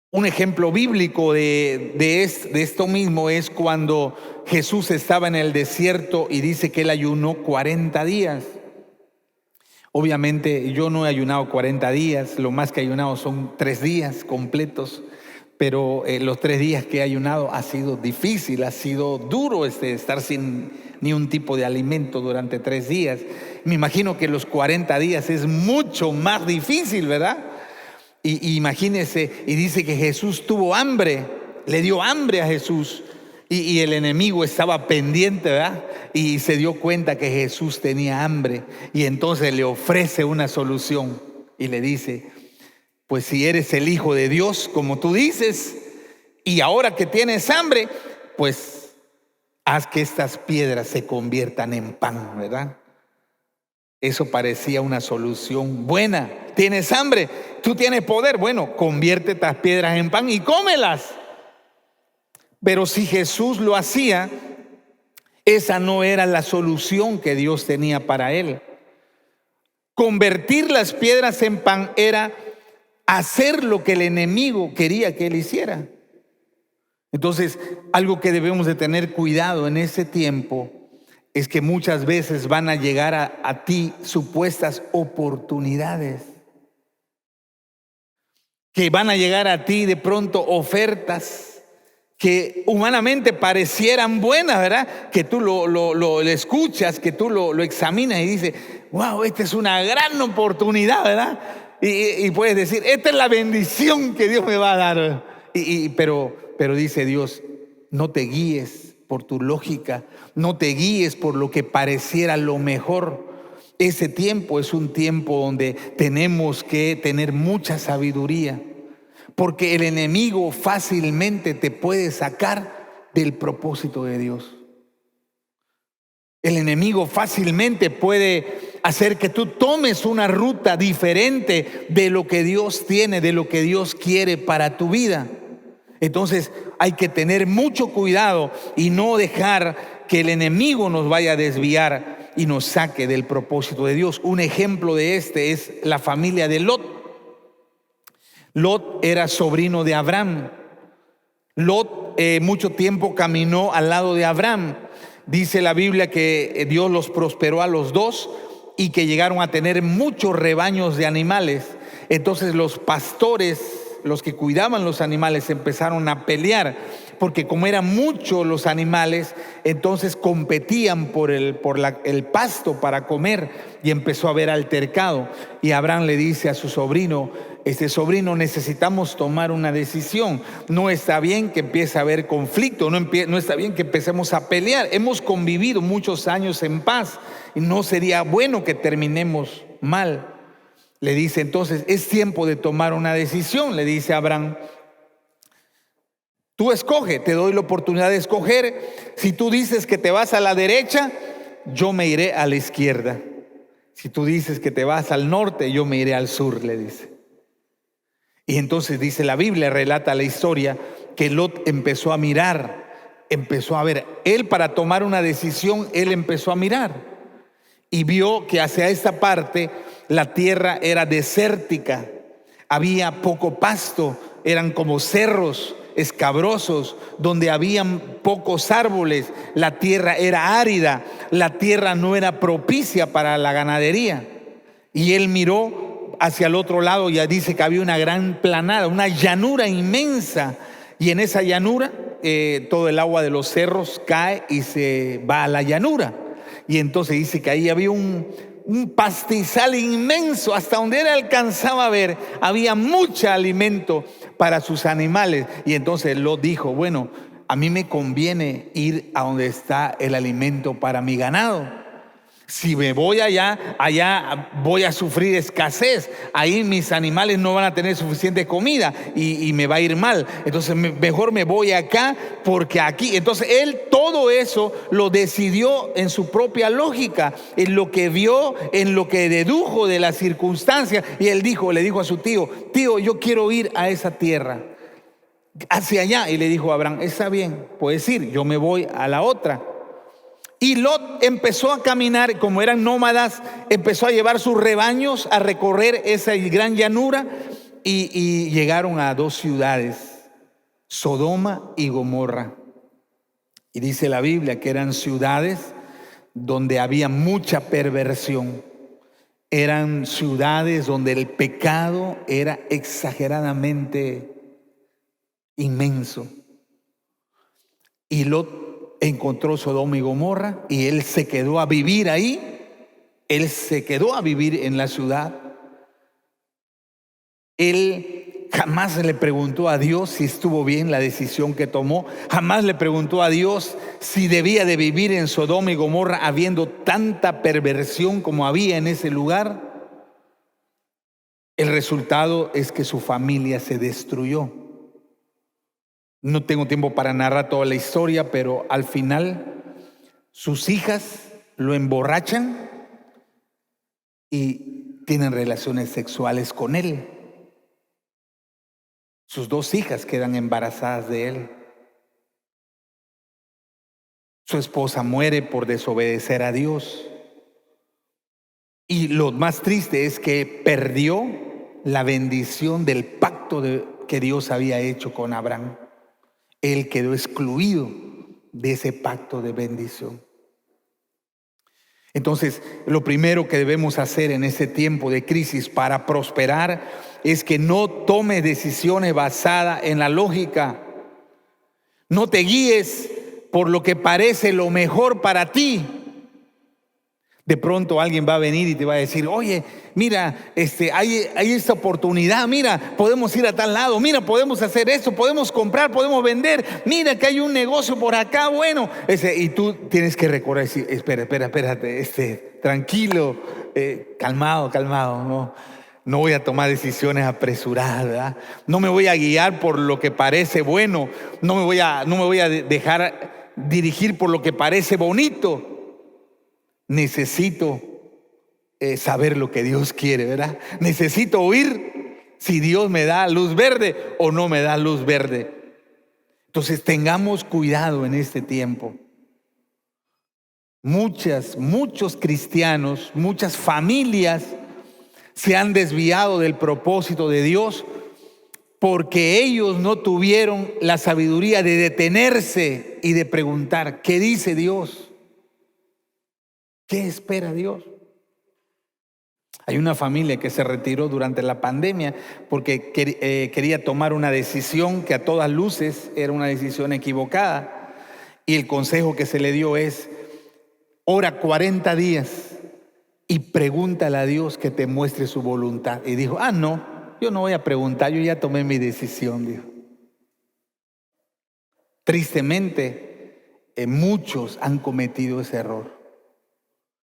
Un ejemplo bíblico de esto mismo es cuando Jesús estaba en el desierto y dice que él ayunó 40 días. Obviamente yo no he ayunado 40 días, lo más que he ayunado son 3 días completos, pero los 3 días que he ayunado ha sido difícil, ha sido duro estar sin ni un tipo de alimento durante 3 días. Me imagino que los 40 días es mucho más difícil, ¿verdad? Y imagínese, y dice que Jesús tuvo hambre, le dio hambre a Jesús, y el enemigo estaba pendiente, ¿verdad? Y se dio cuenta que Jesús tenía hambre, y entonces le ofrece una solución y le dice, pues si eres el Hijo de Dios, como tú dices, y ahora que tienes hambre, pues haz que estas piedras se conviertan en pan, ¿verdad? Eso parecía una solución buena. ¿Tienes hambre? ¿Tú tienes poder? Bueno, convierte estas piedras en pan y cómelas. Pero si Jesús lo hacía, esa no era la solución que Dios tenía para él. Convertir las piedras en pan era hacer lo que el enemigo quería que él hiciera. Entonces, algo que debemos de tener cuidado en ese tiempo es que muchas veces van a llegar a ti supuestas oportunidades, que van a llegar a ti de pronto ofertas que humanamente parecieran buenas, ¿verdad? Que tú lo escuchas, que tú lo examinas y dices, wow, esta es una gran oportunidad, ¿verdad? Y puedes decir, esta es la bendición que Dios me va a dar. Pero dice Dios, no te guíes por tu lógica, no te guíes por lo que pareciera lo mejor. Ese tiempo es un tiempo donde tenemos que tener mucha sabiduría, porque el enemigo fácilmente te puede sacar del propósito de Dios. El enemigo fácilmente puede hacer que tú tomes una ruta diferente de lo que Dios tiene, de lo que Dios quiere para tu vida. Entonces hay que tener mucho cuidado y no dejar que el enemigo nos vaya a desviar y nos saque del propósito de Dios. Un ejemplo de este es la familia de Lot. Lot era sobrino de Abraham. Lot mucho tiempo caminó al lado de Abraham. Dice la Biblia que Dios los prosperó a los dos y que llegaron a tener muchos rebaños de animales. Entonces los pastores, los que cuidaban los animales, empezaron a pelear, porque como eran muchos los animales, entonces competían por el pasto para comer, y empezó a haber altercado. Y Abraham le dice a su sobrino, sobrino, necesitamos tomar una decisión. No está bien que empiece a haber conflicto, no está bien que empecemos a pelear. Hemos convivido muchos años en paz y no sería bueno que terminemos mal. Le dice, entonces es tiempo de tomar una decisión, le dice Abraham. Tú escoge, te doy la oportunidad de escoger. Si tú dices que te vas a la derecha, yo me iré a la izquierda. Si tú dices que te vas al norte, yo me iré al sur, le dice. Y entonces dice la Biblia, relata la historia, que Lot empezó a mirar, empezó a ver. Él, para tomar una decisión, él empezó a mirar y vio que hacia esta parte la tierra era desértica, había poco pasto, eran como cerros escabrosos donde habían pocos árboles, la tierra era árida, la tierra no era propicia para la ganadería. Y él miró hacia el otro lado, ya dice que había una gran planada, una llanura inmensa, y en esa llanura todo el agua de los cerros cae y se va a la llanura. Y entonces dice que ahí había un pastizal inmenso, hasta donde él alcanzaba a ver, había mucho alimento para sus animales. Y entonces Lot dijo, bueno, a mí me conviene ir a donde está el alimento para mi ganado. Si me voy allá voy a sufrir escasez. Ahí mis animales no van a tener suficiente comida y me va a ir mal. Entonces mejor me voy acá, porque aquí. Entonces él todo eso lo decidió en su propia lógica, en lo que vio, en lo que dedujo de las circunstancias. Y él le dijo a su tío, yo quiero ir a esa tierra, hacia allá. Y le dijo a Abraham, está bien, puedes ir, yo me voy a la otra. Y Lot empezó a caminar, como eran nómadas, empezó a llevar sus rebaños a recorrer esa gran llanura y llegaron a dos ciudades, Sodoma y Gomorra. Y dice la Biblia que eran ciudades donde había mucha perversión. Eran ciudades donde el pecado era exageradamente inmenso. Y Lot encontró Sodoma y Gomorra y él se quedó a vivir ahí. Él se quedó a vivir en la ciudad. Él jamás le preguntó a Dios si estuvo bien la decisión que tomó. Jamás le preguntó a Dios si debía de vivir en Sodoma y Gomorra habiendo tanta perversión como había en ese lugar. El resultado es que su familia se destruyó. No tengo tiempo para narrar toda la historia, pero al final sus hijas lo emborrachan y tienen relaciones sexuales con él. Sus dos hijas quedan embarazadas de él. Su esposa muere por desobedecer a Dios. Y lo más triste es que perdió la bendición del pacto que Dios había hecho con Abraham. Él quedó excluido de ese pacto de bendición. Entonces, lo primero que debemos hacer en este tiempo de crisis para prosperar es que no tomes decisiones basadas en la lógica. No te guíes por lo que parece lo mejor para ti. De pronto alguien va a venir y te va a decir, oye, mira, hay esta oportunidad, mira, podemos ir a tal lado, mira, podemos hacer esto, podemos comprar, podemos vender, mira que hay un negocio por acá, bueno. Y tú tienes que recordar y decir, espérate, tranquilo, calmado, no voy a tomar decisiones apresuradas, ¿verdad? No me voy a guiar por lo que parece bueno, no me voy a dejar dirigir por lo que parece bonito. Necesito saber lo que Dios quiere, ¿verdad? Necesito oír si Dios me da luz verde o no me da luz verde. Entonces tengamos cuidado en este tiempo. Muchos cristianos, muchas familias se han desviado del propósito de Dios porque ellos no tuvieron la sabiduría de detenerse y de preguntar, ¿qué dice Dios? ¿Qué espera Dios? Hay una familia que se retiró durante la pandemia porque quería tomar una decisión que a todas luces era una decisión equivocada. Y el consejo que se le dio es, ora 40 días y pregúntale a Dios que te muestre su voluntad. Y dijo, no, yo no voy a preguntar, yo ya tomé mi decisión, dijo. Tristemente, muchos han cometido ese error.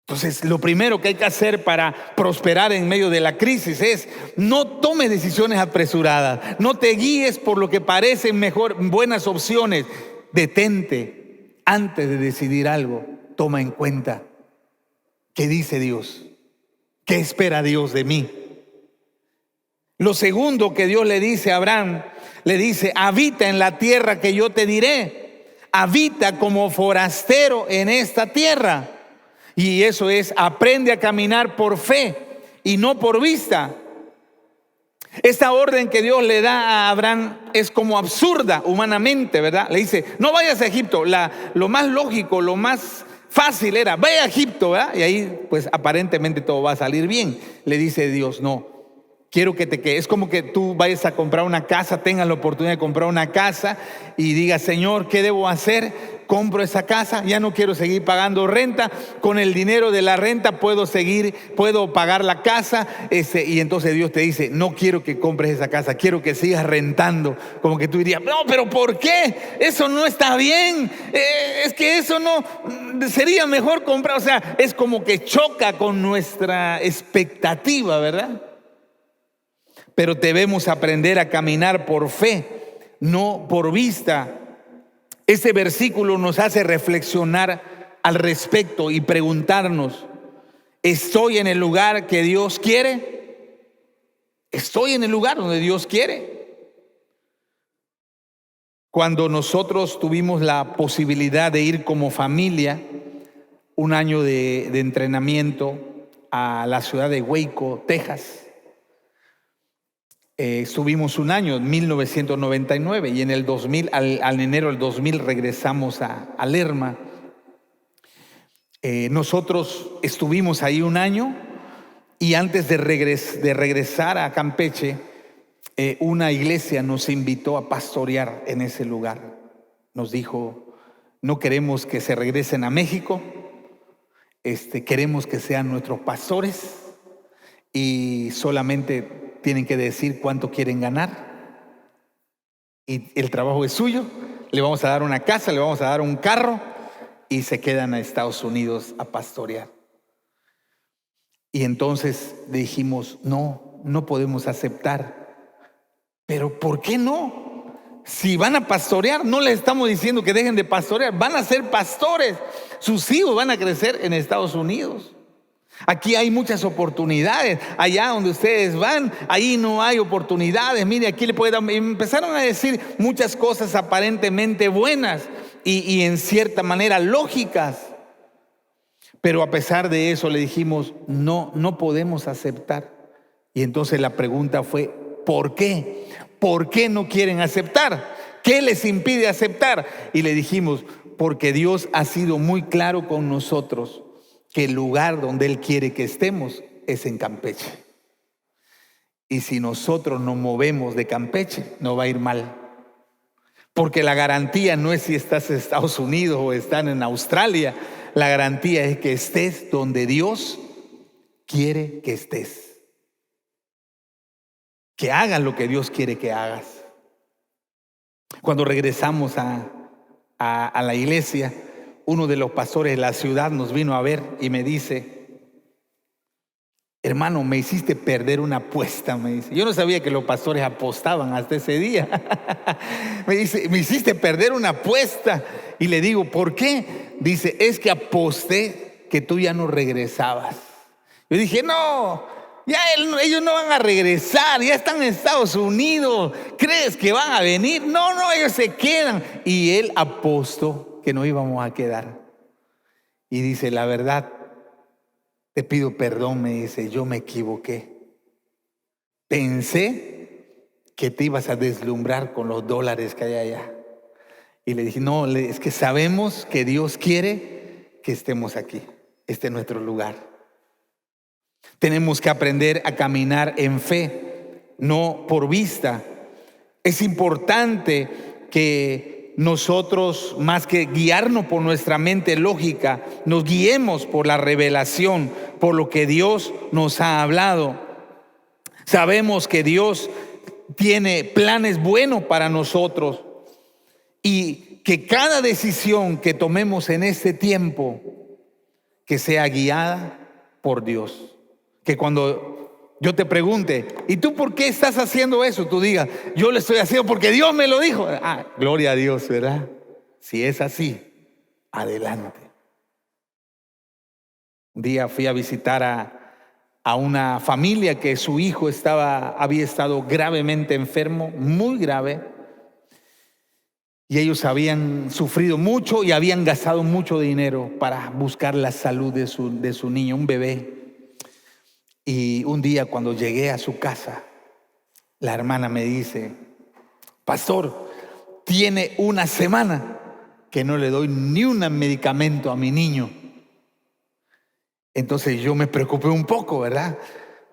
Entonces, lo primero que hay que hacer para prosperar en medio de la crisis es no tomes decisiones apresuradas, no te guíes por lo que parecen buenas opciones. Detente antes de decidir algo. Toma en cuenta qué dice Dios, qué espera Dios de mí. Lo segundo que Dios le dice a Abraham, le dice, habita en la tierra que yo te diré, habita como forastero en esta tierra. Y eso es, aprende a caminar por fe y no por vista. Esta orden que Dios le da a Abraham es como absurda humanamente, ¿verdad? Le dice, no vayas a Egipto. Lo más lógico, lo más fácil era, vaya a Egipto, ¿verdad? Y ahí pues aparentemente todo va a salir bien. Le dice Dios, no, quiero que te quedes. Es como que tú vayas a comprar una casa, tengas la oportunidad de comprar una casa y digas, Señor, ¿qué debo hacer? Compro esa casa, ya no quiero seguir pagando renta, con el dinero de la renta puedo pagar la casa, y entonces Dios te dice, no quiero que compres esa casa, quiero que sigas rentando. Como que tú dirías, no, pero ¿por qué? Eso no está bien, es que eso no, sería mejor comprar. O sea, es como que choca con nuestra expectativa, ¿verdad? Pero debemos aprender a caminar por fe, no por vista. Este versículo nos hace reflexionar al respecto y preguntarnos, ¿estoy en el lugar que Dios quiere? ¿Estoy en el lugar donde Dios quiere? Cuando nosotros tuvimos la posibilidad de ir como familia un año de entrenamiento a la ciudad de Waco, Texas. Estuvimos un año, en 1999, y en el 2000, al enero del 2000 regresamos a Lerma. Nosotros estuvimos ahí un año, y antes de regresar a Campeche, una iglesia nos invitó a pastorear en ese lugar. Nos dijo: no queremos que se regresen a México, queremos que sean nuestros pastores, y solamente tienen que decir cuánto quieren ganar, y el trabajo es suyo. Le vamos a dar una casa, le vamos a dar un carro, y se quedan a Estados Unidos a pastorear. Y entonces dijimos: no podemos aceptar. Pero ¿por qué no? Si van a pastorear, no les estamos diciendo que dejen de pastorear, van a ser pastores. Sus hijos van a crecer en Estados Unidos. Aquí hay muchas oportunidades. Allá donde ustedes van, ahí no hay oportunidades. Mire, aquí le puede dar. Empezaron a decir muchas cosas aparentemente buenas y en cierta manera lógicas. Pero a pesar de eso le dijimos: no podemos aceptar. Y entonces la pregunta fue: ¿por qué? ¿Por qué no quieren aceptar? ¿Qué les impide aceptar? Y le dijimos: porque Dios ha sido muy claro con nosotros que el lugar donde Él quiere que estemos es en Campeche. Y si nosotros nos movemos de Campeche, no va a ir mal. Porque la garantía no es si estás en Estados Unidos o estás en Australia. La garantía es que estés donde Dios quiere que estés. Que hagas lo que Dios quiere que hagas. Cuando regresamos a la iglesia, uno de los pastores de la ciudad nos vino a ver y me dice: hermano, me hiciste perder una apuesta, me dice. Yo no sabía que los pastores apostaban hasta ese día. Me dice: me hiciste perder una apuesta. Y le digo: ¿por qué? Dice: es que aposté que tú ya no regresabas. Yo dije: no, ya ellos no van a regresar, ya están en Estados Unidos. ¿Crees que van a venir? No, ellos se quedan. Y él apostó que no íbamos a quedar. Y dice: la verdad, te pido perdón, me dice, yo me equivoqué. Pensé que te ibas a deslumbrar con los dólares que hay allá. Y le dije: no, es que sabemos que Dios quiere que estemos aquí. Este es nuestro lugar. Tenemos que aprender a caminar en fe, no por vista. Es importante que nosotros, más que guiarnos por nuestra mente lógica, nos guiemos por la revelación, por lo que Dios nos ha hablado. Sabemos que Dios tiene planes buenos para nosotros y que cada decisión que tomemos en este tiempo, que sea guiada por Dios. Que cuando yo te pregunte: ¿y tú por qué estás haciendo eso? Tú digas: yo lo estoy haciendo porque Dios me lo dijo. Gloria a Dios, ¿verdad? Si es así, adelante. Un día fui a visitar a una familia que su hijo había estado gravemente enfermo, muy grave. Y ellos habían sufrido mucho y habían gastado mucho dinero para buscar la salud de su niño, un bebé. Y un día cuando llegué a su casa, la hermana me dice: pastor, tiene una semana que no le doy ni un medicamento a mi niño. Entonces yo me preocupé un poco, ¿verdad?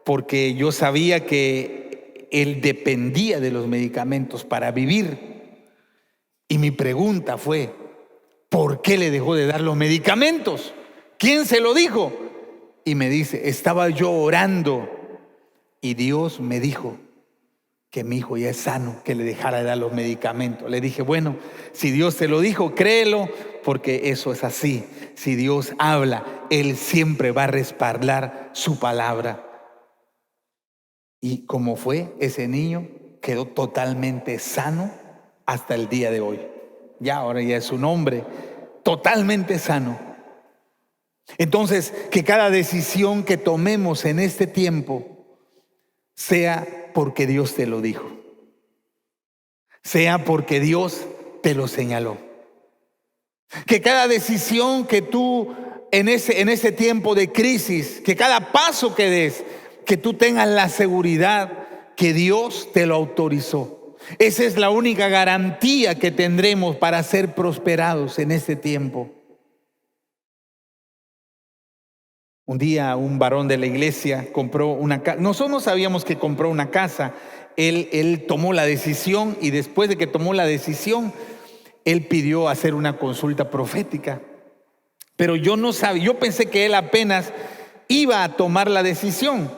Porque yo sabía que él dependía de los medicamentos para vivir. Y mi pregunta fue: ¿por qué le dejó de dar los medicamentos? ¿Quién se lo dijo? Y me dice: estaba yo orando y Dios me dijo que mi hijo ya es sano, que le dejara de dar los medicamentos. Le dije: bueno, si Dios te lo dijo, créelo, porque eso es así. Si Dios habla, Él siempre va a respaldar su palabra. Y como fue, ese niño quedó totalmente sano hasta el día de hoy. Ahora ya es un hombre totalmente sano. Entonces, que cada decisión que tomemos en este tiempo sea porque Dios te lo dijo, sea porque Dios te lo señaló. Que cada decisión que tú en ese tiempo de crisis, que cada paso que des, que tú tengas la seguridad que Dios te lo autorizó. Esa es la única garantía que tendremos para ser prosperados en este tiempo. Un día un varón de la iglesia compró una casa. Nosotros no sabíamos que compró una casa. Él tomó la decisión, y después de que tomó la decisión, él pidió hacer una consulta profética. Pero yo no sabía, yo pensé que él apenas iba a tomar la decisión.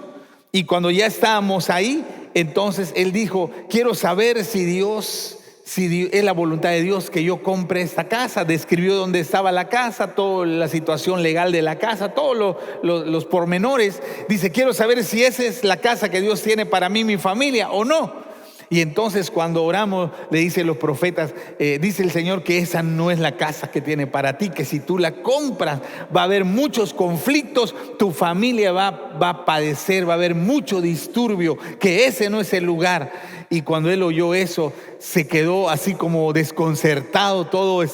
Y cuando ya estábamos ahí, entonces él dijo: quiero saber si es la voluntad de Dios que yo compre esta casa. Describió dónde estaba la casa, toda la situación legal de la casa, todos los pormenores. Dice: quiero saber si esa es la casa que Dios tiene para mí y mi familia o no. Y entonces cuando oramos, le dicen los profetas, dice el Señor que esa no es la casa que tiene para ti, que si tú la compras va a haber muchos conflictos, tu familia va a padecer, va a haber mucho disturbio, que ese no es el lugar. Y cuando él oyó eso, se quedó así como desconcertado, todo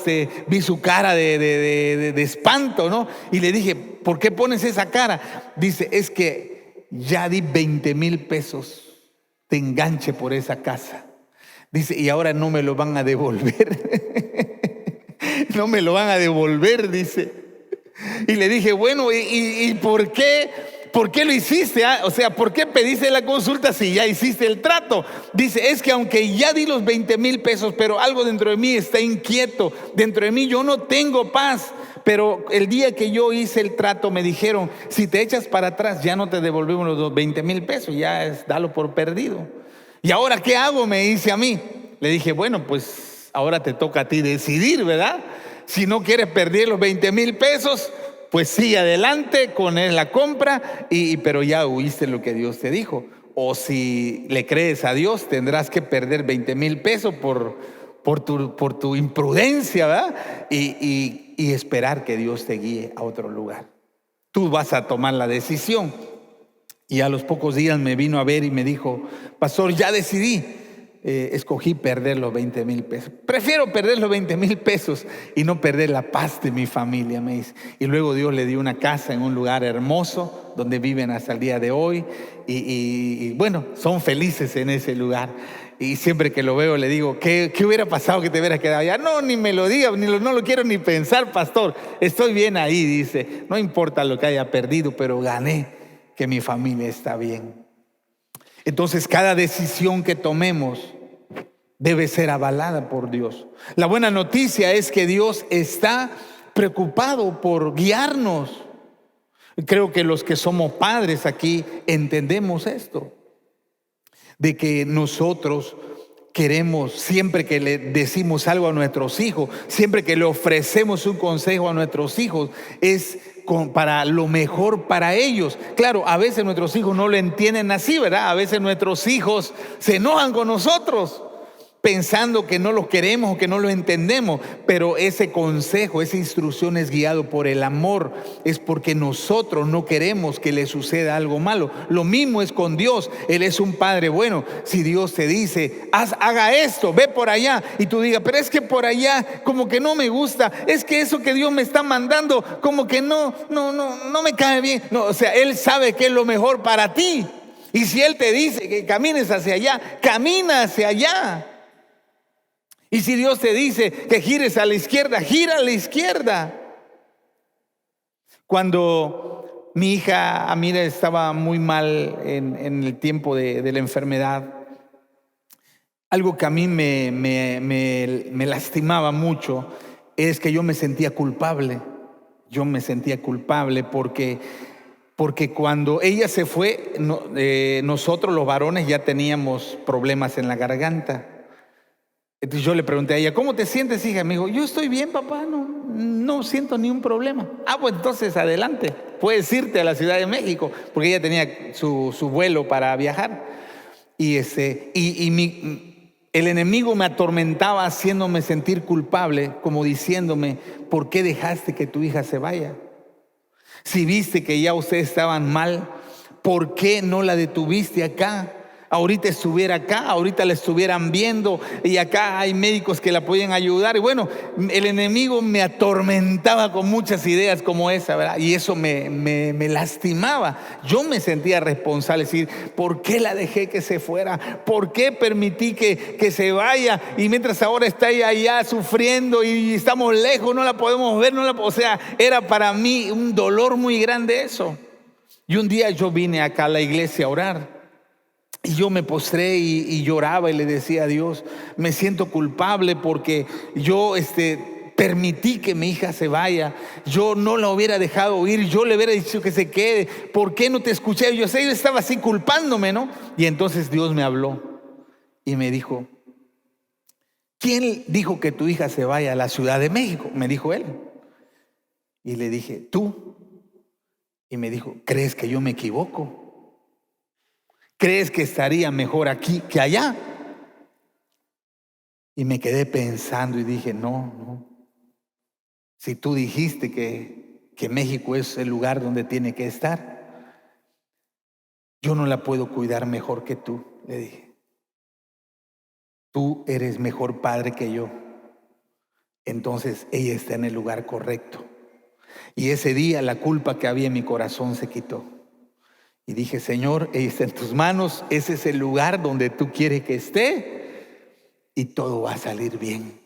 vi su cara de espanto, ¿no? Y le dije: ¿por qué pones esa cara? Dice: es que ya di 20,000 pesos de enganche por esa casa. Dice: y ahora no me lo van a devolver. No me lo van a devolver, dice. Y le dije: bueno, ¿y por qué? ¿Por qué lo hiciste? O sea, ¿por qué pediste la consulta si ya hiciste el trato? Dice: es que aunque ya di los 20,000 pesos, pero algo dentro de mí está inquieto. Dentro de mí yo no tengo paz. Pero el día que yo hice el trato me dijeron: si te echas para atrás ya no te devolvemos los 20,000 pesos, ya dalo por perdido. ¿Y ahora qué hago?, me dice a mí. Le dije: bueno, pues ahora te toca a ti decidir, ¿verdad? Si no quieres perder los 20,000 pesos, pues sigue adelante con la compra, pero ya oíste lo que Dios te dijo. O si le crees a Dios, tendrás que perder 20,000 pesos por tu imprudencia, ¿verdad? Y esperar que Dios te guíe a otro lugar. Tú vas a tomar la decisión. Y a los pocos días me vino a ver y me dijo: pastor, ya decidí. Escogí perder los 20,000 pesos. Prefiero perder los 20,000 pesos y no perder la paz de mi familia, me dice. Y luego Dios le dio una casa en un lugar hermoso donde viven hasta el día de hoy. Y bueno, son felices en ese lugar. Y siempre que lo veo le digo: ¿qué hubiera pasado que te hubieras quedado allá? No, ni me lo digas, no lo quiero ni pensar, pastor. Estoy bien ahí, dice. No importa lo que haya perdido, pero gané que mi familia está bien. Entonces, cada decisión que tomemos debe ser avalada por Dios. La buena noticia es que Dios está preocupado por guiarnos. Creo que los que somos padres aquí entendemos esto, de que nosotros queremos, siempre que le decimos algo a nuestros hijos, siempre que le ofrecemos un consejo a nuestros hijos, es para lo mejor para ellos. Claro, a veces nuestros hijos no lo entienden así, ¿verdad? A veces nuestros hijos se enojan con nosotros pensando que no los queremos o que no los entendemos, pero ese consejo, esa instrucción es guiado por el amor, es porque nosotros no queremos que le suceda algo malo. Lo mismo es con Dios. Él es un Padre bueno. Si Dios te dice: haga esto, ve por allá, y tú digas: pero es que por allá como que no me gusta, es que eso que Dios me está mandando como que no me cae bien. No, o sea, Él sabe que es lo mejor para ti, y si Él te dice que camines hacia allá, camina hacia allá. Y si Dios te dice que gires a la izquierda, gira a la izquierda. Cuando mi hija Amira estaba muy mal en el tiempo de la enfermedad, algo que a mí me lastimaba mucho es que yo me sentía culpable. Yo me sentía culpable porque cuando ella se fue, nosotros los varones ya teníamos problemas en la garganta. Entonces yo le pregunté a ella: ¿cómo te sientes, hija? Me dijo: yo estoy bien, papá, no siento ni un problema. Pues entonces adelante, puedes irte a la Ciudad de México, porque ella tenía su vuelo para viajar. El enemigo me atormentaba haciéndome sentir culpable, como diciéndome: ¿por qué dejaste que tu hija se vaya? Si viste que ya ustedes estaban mal, ¿por qué no la detuviste acá? ahorita estuviera acá, ahorita la estuvieran viendo y acá hay médicos que la pueden ayudar. Y bueno, el enemigo me atormentaba con muchas ideas como esa, ¿verdad? Y eso me lastimaba. Yo me sentía responsable, decir, ¿por qué la dejé que se fuera? ¿Por qué permití que se vaya? Y mientras ahora está allá sufriendo y estamos lejos, no la podemos ver, o sea, era para mí un dolor muy grande eso. Y un día yo vine acá a la iglesia a orar. Y yo me postré y lloraba y le decía a Dios, me siento culpable porque yo permití que mi hija se vaya. Yo no la hubiera dejado ir, yo le hubiera dicho que se quede. ¿Por qué no te escuché? Yo estaba así culpándome, ¿no? Y entonces Dios me habló y me dijo, ¿quién dijo que tu hija se vaya a la Ciudad de México? Me dijo él. Y le dije, tú. Y me dijo, ¿crees que yo me equivoco? ¿Crees que estaría mejor aquí que allá? Y me quedé pensando y dije, no. Si tú dijiste que México es el lugar donde tiene que estar, yo no la puedo cuidar mejor que tú, le dije. Tú eres mejor padre que yo. Entonces ella está en el lugar correcto. Y ese día la culpa que había en mi corazón se quitó. Y dije, Señor, ella está en tus manos, ese es el lugar donde tú quieres que esté y todo va a salir bien.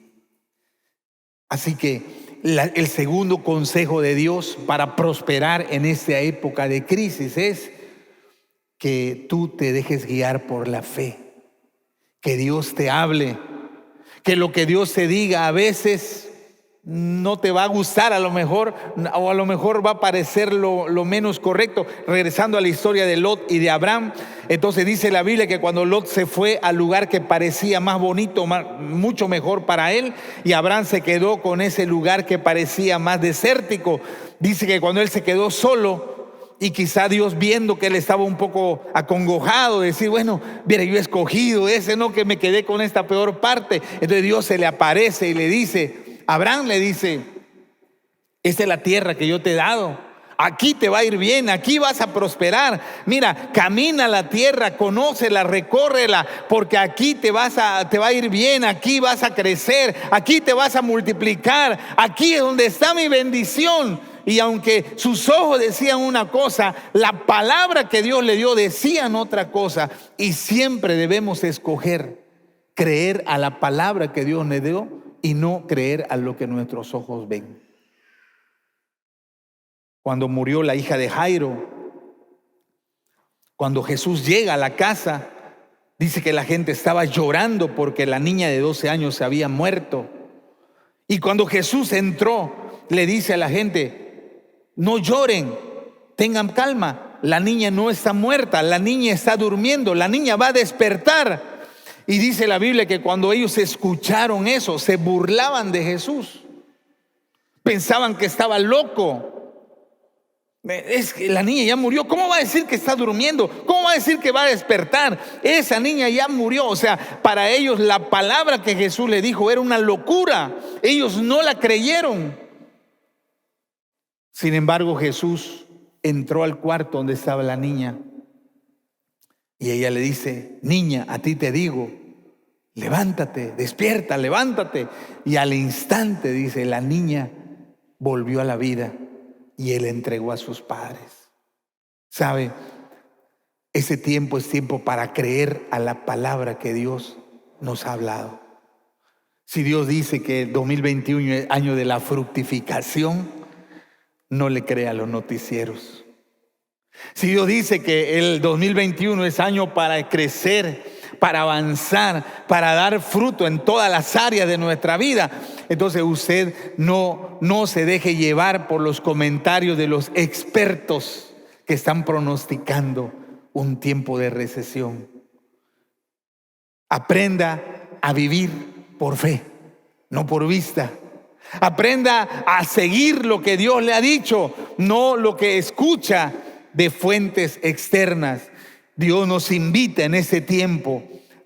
Así que el segundo consejo de Dios para prosperar en esta época de crisis es que tú te dejes guiar por la fe, que Dios te hable, que lo que Dios te diga a veces no te va a gustar a lo mejor, o a lo mejor va a parecer lo menos correcto. Regresando a la historia de Lot y de Abraham, entonces dice la Biblia que cuando Lot se fue al lugar que parecía más bonito, mucho mejor para él, y Abraham se quedó con ese lugar que parecía más desértico. Dice que cuando él se quedó solo, y quizá Dios, viendo que él estaba un poco acongojado, decir, bueno, mira, yo he escogido ese, no, que me quedé con esta peor parte. Entonces Dios se le aparece y le dice, Abraham le dice, esta es la tierra que yo te he dado, aquí te va a ir bien, aquí vas a prosperar. Mira, camina la tierra, conócela, recórrela, porque aquí te va a ir bien, aquí vas a crecer, aquí te vas a multiplicar, aquí es donde está mi bendición. Y aunque sus ojos decían una cosa, la palabra que Dios le dio decían otra cosa. Y siempre debemos escoger creer a la palabra que Dios le dio y no creer a lo que nuestros ojos ven. Cuando murió la hija de Jairo, cuando Jesús llega a la casa, dice que la gente estaba llorando porque la niña de 12 años se había muerto. Y cuando Jesús entró, le dice a la gente, no lloren, tengan calma, la niña no está muerta, la niña está durmiendo, la niña va a despertar. Y dice la Biblia que cuando ellos escucharon eso, se burlaban de Jesús. Pensaban que estaba loco. Es que la niña ya murió. ¿Cómo va a decir que está durmiendo? ¿Cómo va a decir que va a despertar? Esa niña ya murió. O sea, para ellos la palabra que Jesús le dijo era una locura. Ellos no la creyeron. Sin embargo, Jesús entró al cuarto donde estaba la niña. Y ella le dice, niña, a ti te digo, levántate, despierta, levántate. Y al instante, dice, la niña volvió a la vida y él entregó a sus padres. ¿Sabe? Ese tiempo es tiempo para creer a la palabra que Dios nos ha hablado. Si Dios dice que el 2021 es año de la fructificación, no le crea a los noticieros. Si Dios dice que el 2021 es año para crecer, para avanzar, para dar fruto en todas las áreas de nuestra vida, entonces usted no se deje llevar por los comentarios de los expertos que están pronosticando un tiempo de recesión. Aprenda a vivir por fe, no por vista. Aprenda a seguir lo que Dios le ha dicho, no lo que escucha de fuentes externas. Dios nos invita en ese tiempo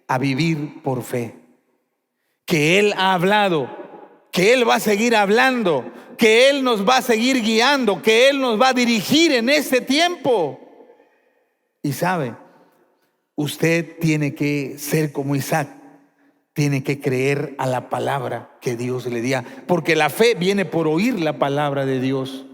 a vivir por fe. Que Él ha hablado, que Él va a seguir hablando, que Él nos va a seguir guiando, que Él nos va a dirigir en ese tiempo. Y sabe, Usted tiene que ser como Isaac, tiene que creer a la palabra que Dios le diga, porque la fe viene por oír la palabra de Dios.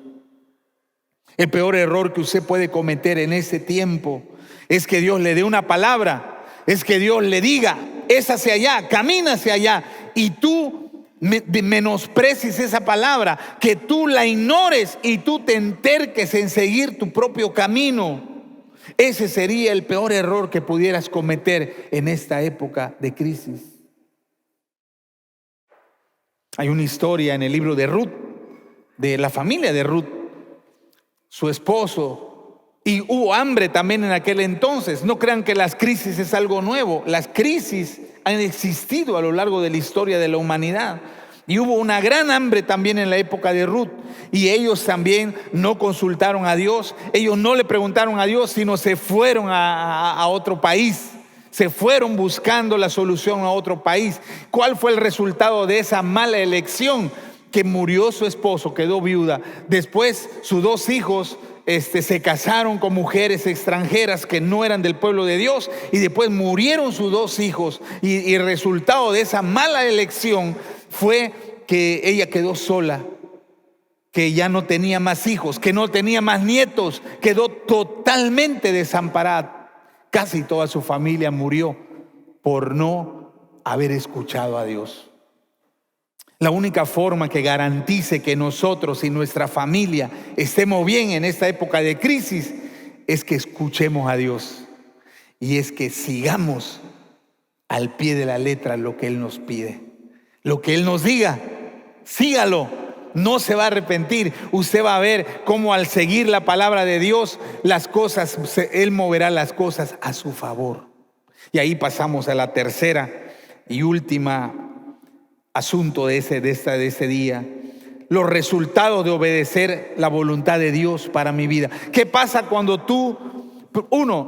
El peor error que usted puede cometer en este tiempo es que Dios le dé una palabra, es que Dios le diga, es hacia allá, camina hacia allá, y tú menosprecies esa palabra, que tú la ignores y tú te enterques en seguir tu propio camino. Ese sería el peor error que pudieras cometer en esta época de crisis. Hay una historia en el libro de Ruth, de la familia de Ruth, su esposo, y hubo hambre también en aquel entonces. No crean que las crisis es algo nuevo. Las crisis han existido a lo largo de la historia de la humanidad. Y hubo una gran hambre también en la época de Ruth. Y ellos también no consultaron a Dios. Ellos no le preguntaron a Dios, sino se fueron a otro país. Se fueron buscando la solución a otro país. ¿Cuál fue el resultado de esa mala elección? Que murió su esposo, quedó viuda. Después sus dos hijos se casaron con mujeres extranjeras que no eran del pueblo de Dios, y después murieron sus dos hijos, y el resultado de esa mala elección fue que ella quedó sola, que ya no tenía más hijos, que no tenía más nietos, quedó totalmente desamparada. Casi toda su familia murió por no haber escuchado a Dios. La única forma que garantice que nosotros y nuestra familia estemos bien en esta época de crisis es que escuchemos a Dios, y es que sigamos al pie de la letra lo que Él nos pide. Lo que Él nos diga, sígalo, no se va a arrepentir. Usted va a ver cómo al seguir la palabra de Dios, las cosas, Él moverá las cosas a su favor. Y ahí pasamos a la tercera y última asunto de ese día: los resultados de obedecer la voluntad de Dios para mi vida. ¿Qué pasa cuando tú,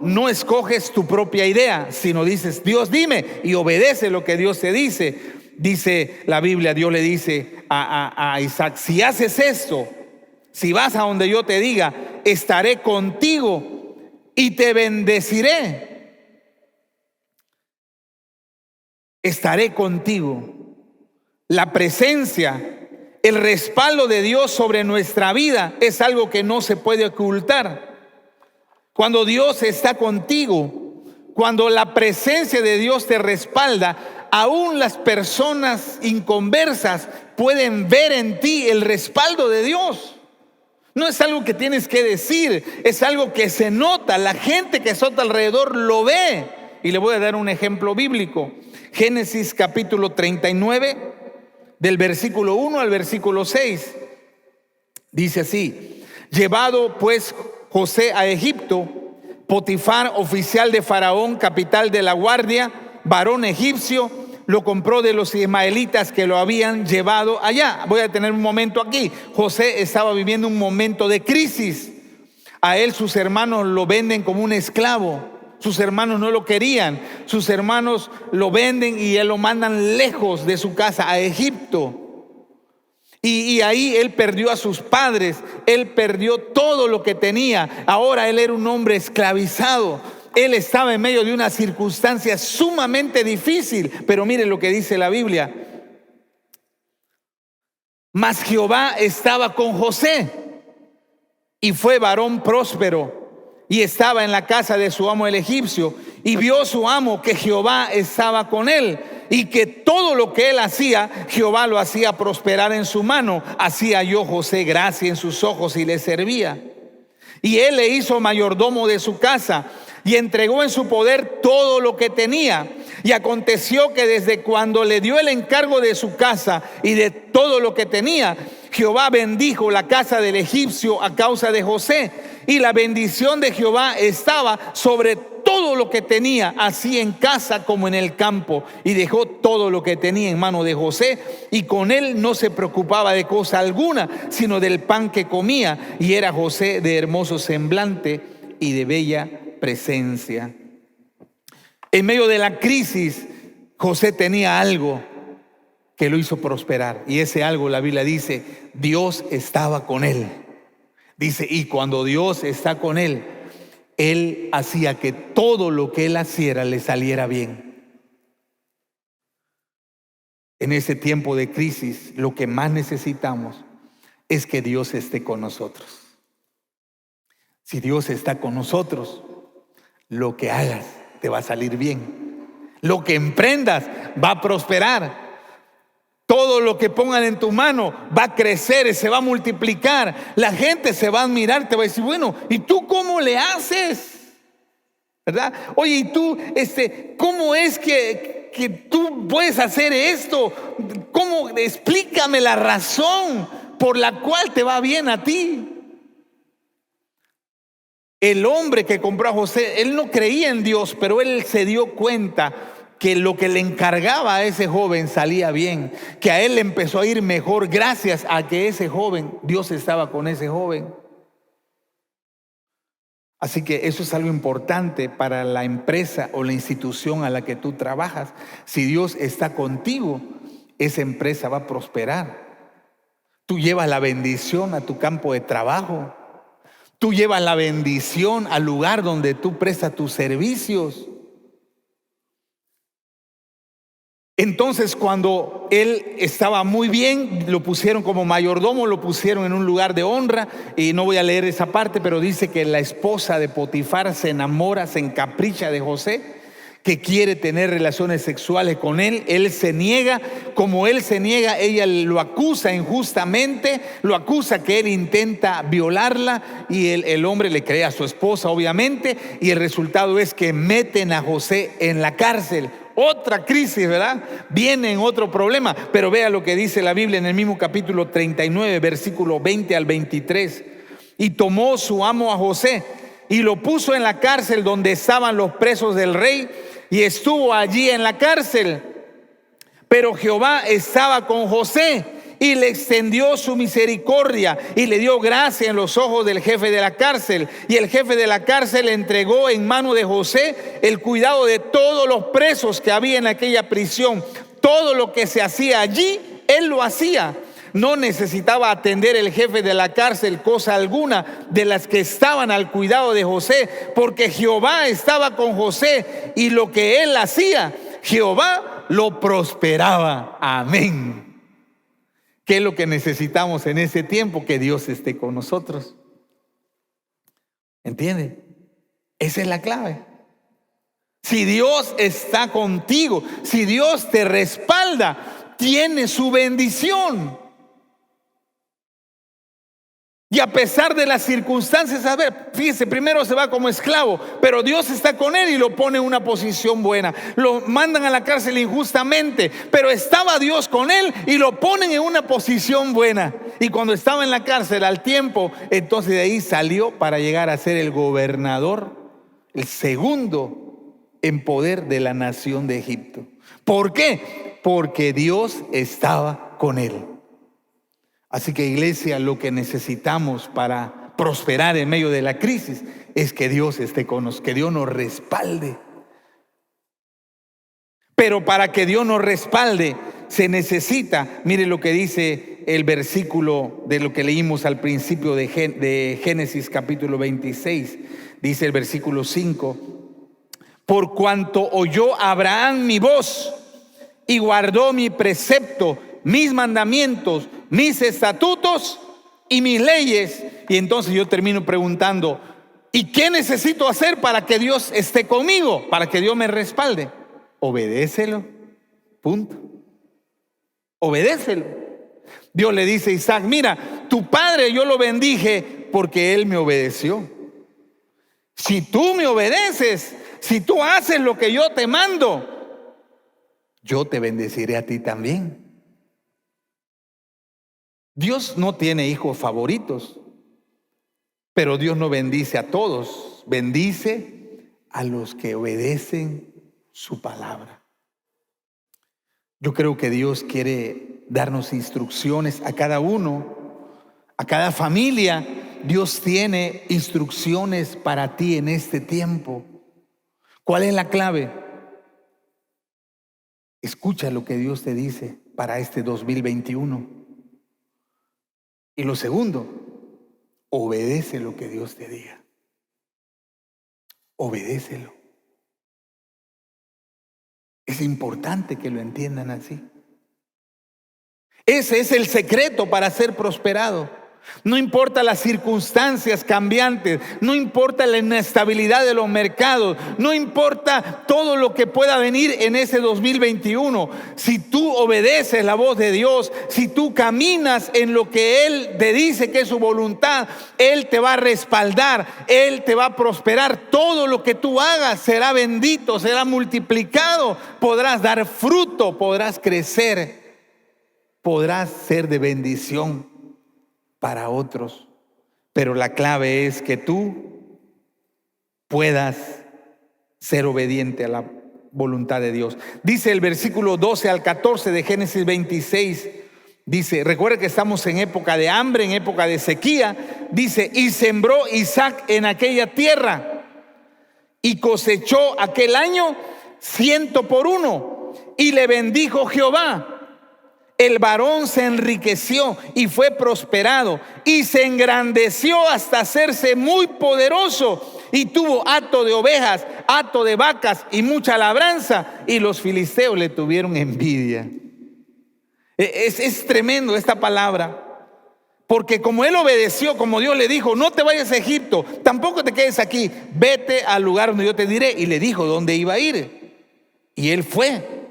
no escoges tu propia idea, sino dices, Dios dime, y obedece lo que Dios te dice? Dice la Biblia, Dios le dice a Isaac: si haces esto, si vas a donde yo te diga, estaré contigo y te bendeciré. Estaré contigo. La presencia, el respaldo de Dios sobre nuestra vida es algo que no se puede ocultar. Cuando Dios está contigo, cuando la presencia de Dios te respalda, aún las personas inconversas pueden ver en ti el respaldo de Dios. No es algo que tienes que decir, es algo que se nota. La gente que está a tu alrededor lo ve. Y le voy a dar un ejemplo bíblico. Génesis capítulo 39, del versículo 1 al versículo 6. Dice así: llevado pues José a Egipto, Potifar, oficial de Faraón, capital de la guardia, varón egipcio, lo compró de los ismaelitas que lo habían llevado allá. Voy a tener un momento aquí. José estaba viviendo un momento de crisis. A él sus hermanos lo venden como un esclavo. Sus hermanos no lo querían. Sus hermanos lo venden y él lo mandan lejos de su casa, a Egipto. Y ahí él perdió a sus padres. Él perdió todo lo que tenía. Ahora él era un hombre esclavizado. Él estaba en medio de una circunstancia sumamente difícil. Pero mire lo que dice la Biblia: mas Jehová estaba con José, y fue varón próspero, y estaba en la casa de su amo el egipcio. Y vio su amo que Jehová estaba con él, y que todo lo que él hacía, Jehová lo hacía prosperar en su mano. Así halló José gracia en sus ojos y le servía. Y él le hizo mayordomo de su casa, y entregó en su poder todo lo que tenía. Y aconteció que desde cuando le dio el encargo de su casa y de todo lo que tenía, Jehová bendijo la casa del egipcio a causa de José. Y la bendición de Jehová estaba sobre todo lo que tenía, así en casa como en el campo. Y dejó todo lo que tenía en mano de José, y con él no se preocupaba de cosa alguna, sino del pan que comía. Y era José de hermoso semblante y de bella presencia. En medio de la crisis, José tenía algo que lo hizo prosperar. Y ese algo, la Biblia dice, Dios estaba con él. Dice, y cuando Dios está con él, él hacía que todo lo que él hiciera le saliera bien. En ese tiempo de crisis, lo que más necesitamos es que Dios esté con nosotros. Si Dios está con nosotros, lo que hagas te va a salir bien. Lo que emprendas va a prosperar. Todo lo que pongan en tu mano va a crecer y se va a multiplicar. La gente se va a admirar, te va a decir, bueno, ¿y tú cómo le haces? ¿Verdad? Oye, ¿y tú, cómo es que tú puedes hacer esto? ¿Cómo? Explícame la razón por la cual te va bien a ti. El hombre que compró a José, él no creía en Dios, pero él se dio cuenta que lo que le encargaba a ese joven salía bien, que a él le empezó a ir mejor gracias a que ese joven, Dios estaba con ese joven. Así que eso es algo importante para la empresa o la institución a la que tú trabajas. Si Dios está contigo, esa empresa va a prosperar. Tú llevas la bendición a tu campo de trabajo. Tú llevas la bendición al lugar donde tú prestas tus servicios. Entonces, cuando él estaba muy bien, lo pusieron como mayordomo, lo pusieron en un lugar de honra. Y no voy a leer esa parte, pero dice que la esposa de Potifar se enamora, se encapricha de José, que quiere tener relaciones sexuales con él. Él se niega. Como él se niega, ella lo acusa injustamente, lo acusa que él intenta violarla, y el hombre le cree a su esposa, obviamente, y el resultado es que meten a José en la cárcel. Otra crisis, ¿verdad? Viene en otro problema. Pero vea lo que dice la Biblia en el mismo capítulo 39, versículo 20 al 23. Y tomó su amo a José y lo puso en la cárcel donde estaban los presos del rey, y estuvo allí en la cárcel. Pero Jehová estaba con José y le extendió su misericordia y le dio gracia en los ojos del jefe de la cárcel. Y el jefe de la cárcel entregó en mano de José el cuidado de todos los presos que había en aquella prisión. Todo lo que se hacía allí, él lo hacía. No necesitaba atender el jefe de la cárcel cosa alguna de las que estaban al cuidado de José, porque Jehová estaba con José, y lo que él hacía, Jehová lo prosperaba. Amén. ¿Qué es lo que necesitamos en ese tiempo? Que Dios esté con nosotros. ¿Entiende? Esa es la clave. Si Dios está contigo, si Dios te respalda, tiene su bendición. Y a pesar de las circunstancias, a ver, fíjese, primero se va como esclavo, pero Dios está con él y lo pone en una posición buena. Lo mandan a la cárcel injustamente, pero estaba Dios con él y lo ponen en una posición buena. Y cuando estaba en la cárcel, al tiempo, entonces de ahí salió para llegar a ser el gobernador, el segundo en poder de la nación de Egipto. ¿Por qué? Porque Dios estaba con él. Así que, iglesia, lo que necesitamos para prosperar en medio de la crisis es que Dios esté con nosotros, que Dios nos respalde. Pero para que Dios nos respalde se necesita, mire lo que dice el versículo de lo que leímos al principio de Génesis capítulo 26. Dice el versículo 5: por cuanto oyó Abraham mi voz y guardó mi precepto, mis mandamientos, mis estatutos y mis leyes. Y entonces yo termino preguntando, ¿y qué necesito hacer para que Dios esté conmigo? Para que Dios me respalde. Obedécelo. Punto. Obedécelo. Dios le dice a Isaac, mira, tu padre yo lo bendije porque él me obedeció. Si tú me obedeces, si tú haces lo que yo te mando, yo te bendeciré a ti también. Dios no tiene hijos favoritos, pero Dios no bendice a todos, bendice a los que obedecen su palabra. Yo creo que Dios quiere darnos instrucciones a cada uno, a cada familia. Dios tiene instrucciones para ti en este tiempo. ¿Cuál es la clave? Escucha lo que Dios te dice para este 2021. Y lo segundo, obedece lo que Dios te diga. obedécelo. Es importante que lo entiendan así. Ese es el secreto para ser prosperado. No importa las circunstancias cambiantes, no importa la inestabilidad de los mercados, no importa todo lo que pueda venir en ese 2021. Si tú obedeces la voz de Dios, si tú caminas en lo que Él te dice que es su voluntad, Él te va a respaldar, Él te va a prosperar. Todo lo que tú hagas será bendito, será multiplicado, podrás dar fruto, podrás crecer, podrás ser de bendición para otros, pero la clave es que tú puedas ser obediente a la voluntad de Dios. Dice el versículo 12 al 14 de Génesis 26, dice, recuerda que estamos en época de hambre, en época de sequía. Dice, y sembró Isaac en aquella tierra y cosechó aquel año 100 por 1, y le bendijo Jehová. El varón se enriqueció y fue prosperado y se engrandeció hasta hacerse muy poderoso, y tuvo hato de ovejas, hato de vacas y mucha labranza, y los filisteos le tuvieron envidia. Es tremendo esta palabra, porque como él obedeció, como Dios le dijo, no te vayas a Egipto, tampoco te quedes aquí, vete al lugar donde yo te diré, y le dijo dónde iba a ir, y él fue.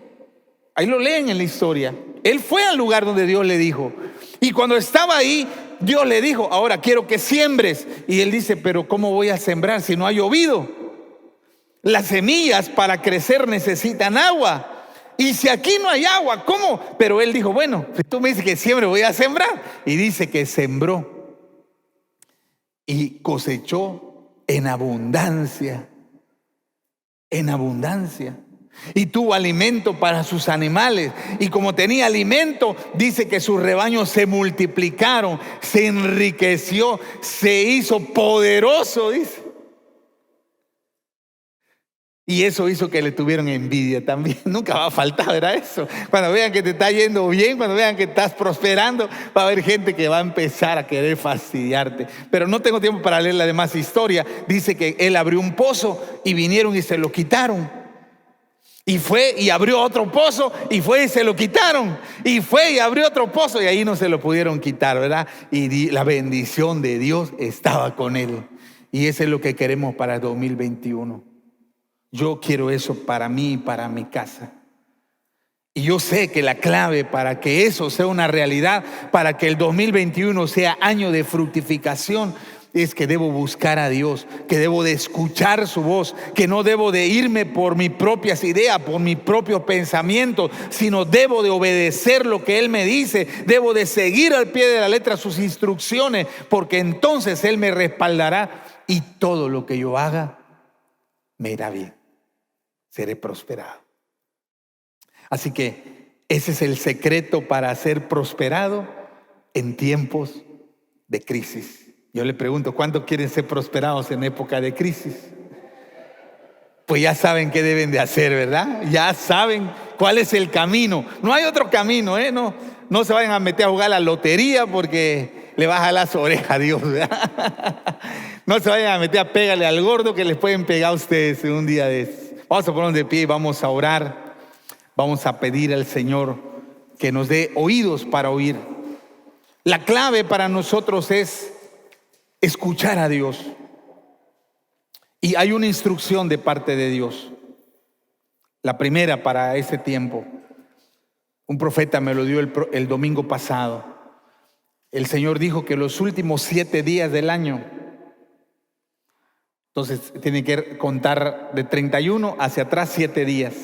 Ahí lo leen en la historia. Él fue al lugar donde Dios le dijo. Y cuando estaba ahí, Dios le dijo, ahora quiero que siembres. Y él dice, pero ¿cómo voy a sembrar si no ha llovido? Las semillas para crecer necesitan agua. Y si aquí no hay agua, ¿cómo? Pero él dijo, bueno, si tú me dices que siembre, voy a sembrar. Y dice que sembró y cosechó en abundancia. En abundancia. Y tuvo alimento para sus animales, y como tenía alimento, dice que sus rebaños se multiplicaron, se enriqueció, se hizo poderoso, dice. Y eso hizo que le tuvieron envidia también. Nunca va a faltar, ¿verdad? Eso. Cuando vean que te está yendo bien, cuando vean que estás prosperando, va a haber gente que va a empezar a querer fastidiarte. Pero no tengo tiempo para leer la demás historia. Dice que él abrió un pozo y vinieron y se lo quitaron. Y fue y abrió otro pozo, y fue y se lo quitaron. Y fue y abrió otro pozo, y ahí no se lo pudieron quitar, ¿verdad? Y la bendición de Dios estaba con él. Y eso es lo que queremos para el 2021. Yo quiero eso para mí y para mi casa. Y yo sé que la clave para que eso sea una realidad, para que el 2021 sea año de fructificación, es que debo buscar a Dios, que debo de escuchar su voz, que no debo de irme por mis propias ideas, por mis propios pensamientos, sino debo de obedecer lo que Él me dice, debo de seguir al pie de la letra sus instrucciones, porque entonces Él me respaldará y todo lo que yo haga me irá bien, seré prosperado. Así que ese es el secreto para ser prosperado en tiempos de crisis. Yo le pregunto, ¿cuántos quieren ser prosperados en época de crisis? Pues ya saben qué deben de hacer, ¿verdad? Ya saben cuál es el camino. No hay otro camino, ¿eh? No se vayan a meter a jugar a la lotería porque le va a jalar su oreja a Dios, ¿verdad? No se vayan a meter a pegarle al gordo que les pueden pegar a ustedes en un día de estos. Vamos a ponernos de pie y vamos a orar. Vamos a pedir al Señor que nos dé oídos para oír. La clave para nosotros es escuchar a Dios. Y hay una instrucción de parte de Dios. La primera para ese tiempo. Un profeta me lo dio el domingo pasado. El Señor dijo que los últimos 7 días del año, entonces tiene que contar de 31 hacia atrás 7 días.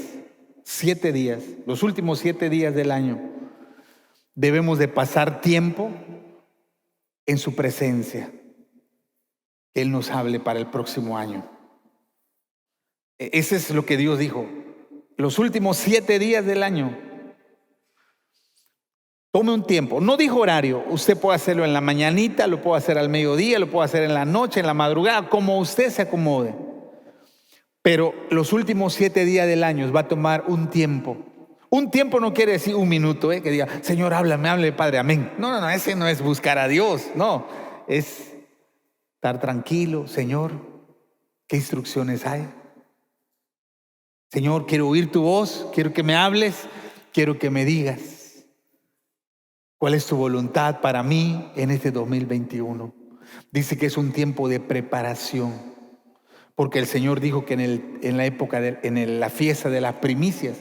7 días, los últimos 7 días del año, debemos de pasar tiempo en su presencia. Que Él nos hable para el próximo año. Ese es lo que Dios dijo. Los últimos 7 días del año, tome un tiempo. No dijo horario. Usted puede hacerlo en la mañanita, lo puede hacer al mediodía, lo puede hacer en la noche, en la madrugada, como usted se acomode. Pero los últimos 7 días del año va a tomar un tiempo. Un tiempo no quiere decir un minuto, que diga, Señor, háblame, hable, Padre, amén. No, ese no es buscar a Dios, no. Es estar tranquilo, Señor, ¿Qué instrucciones hay? Señor, quiero oír tu voz, quiero que me hables, quiero que me digas cuál es tu voluntad para mí en este 2021. Dice que es un tiempo de preparación, porque el Señor dijo que en la época, la fiesta de las primicias,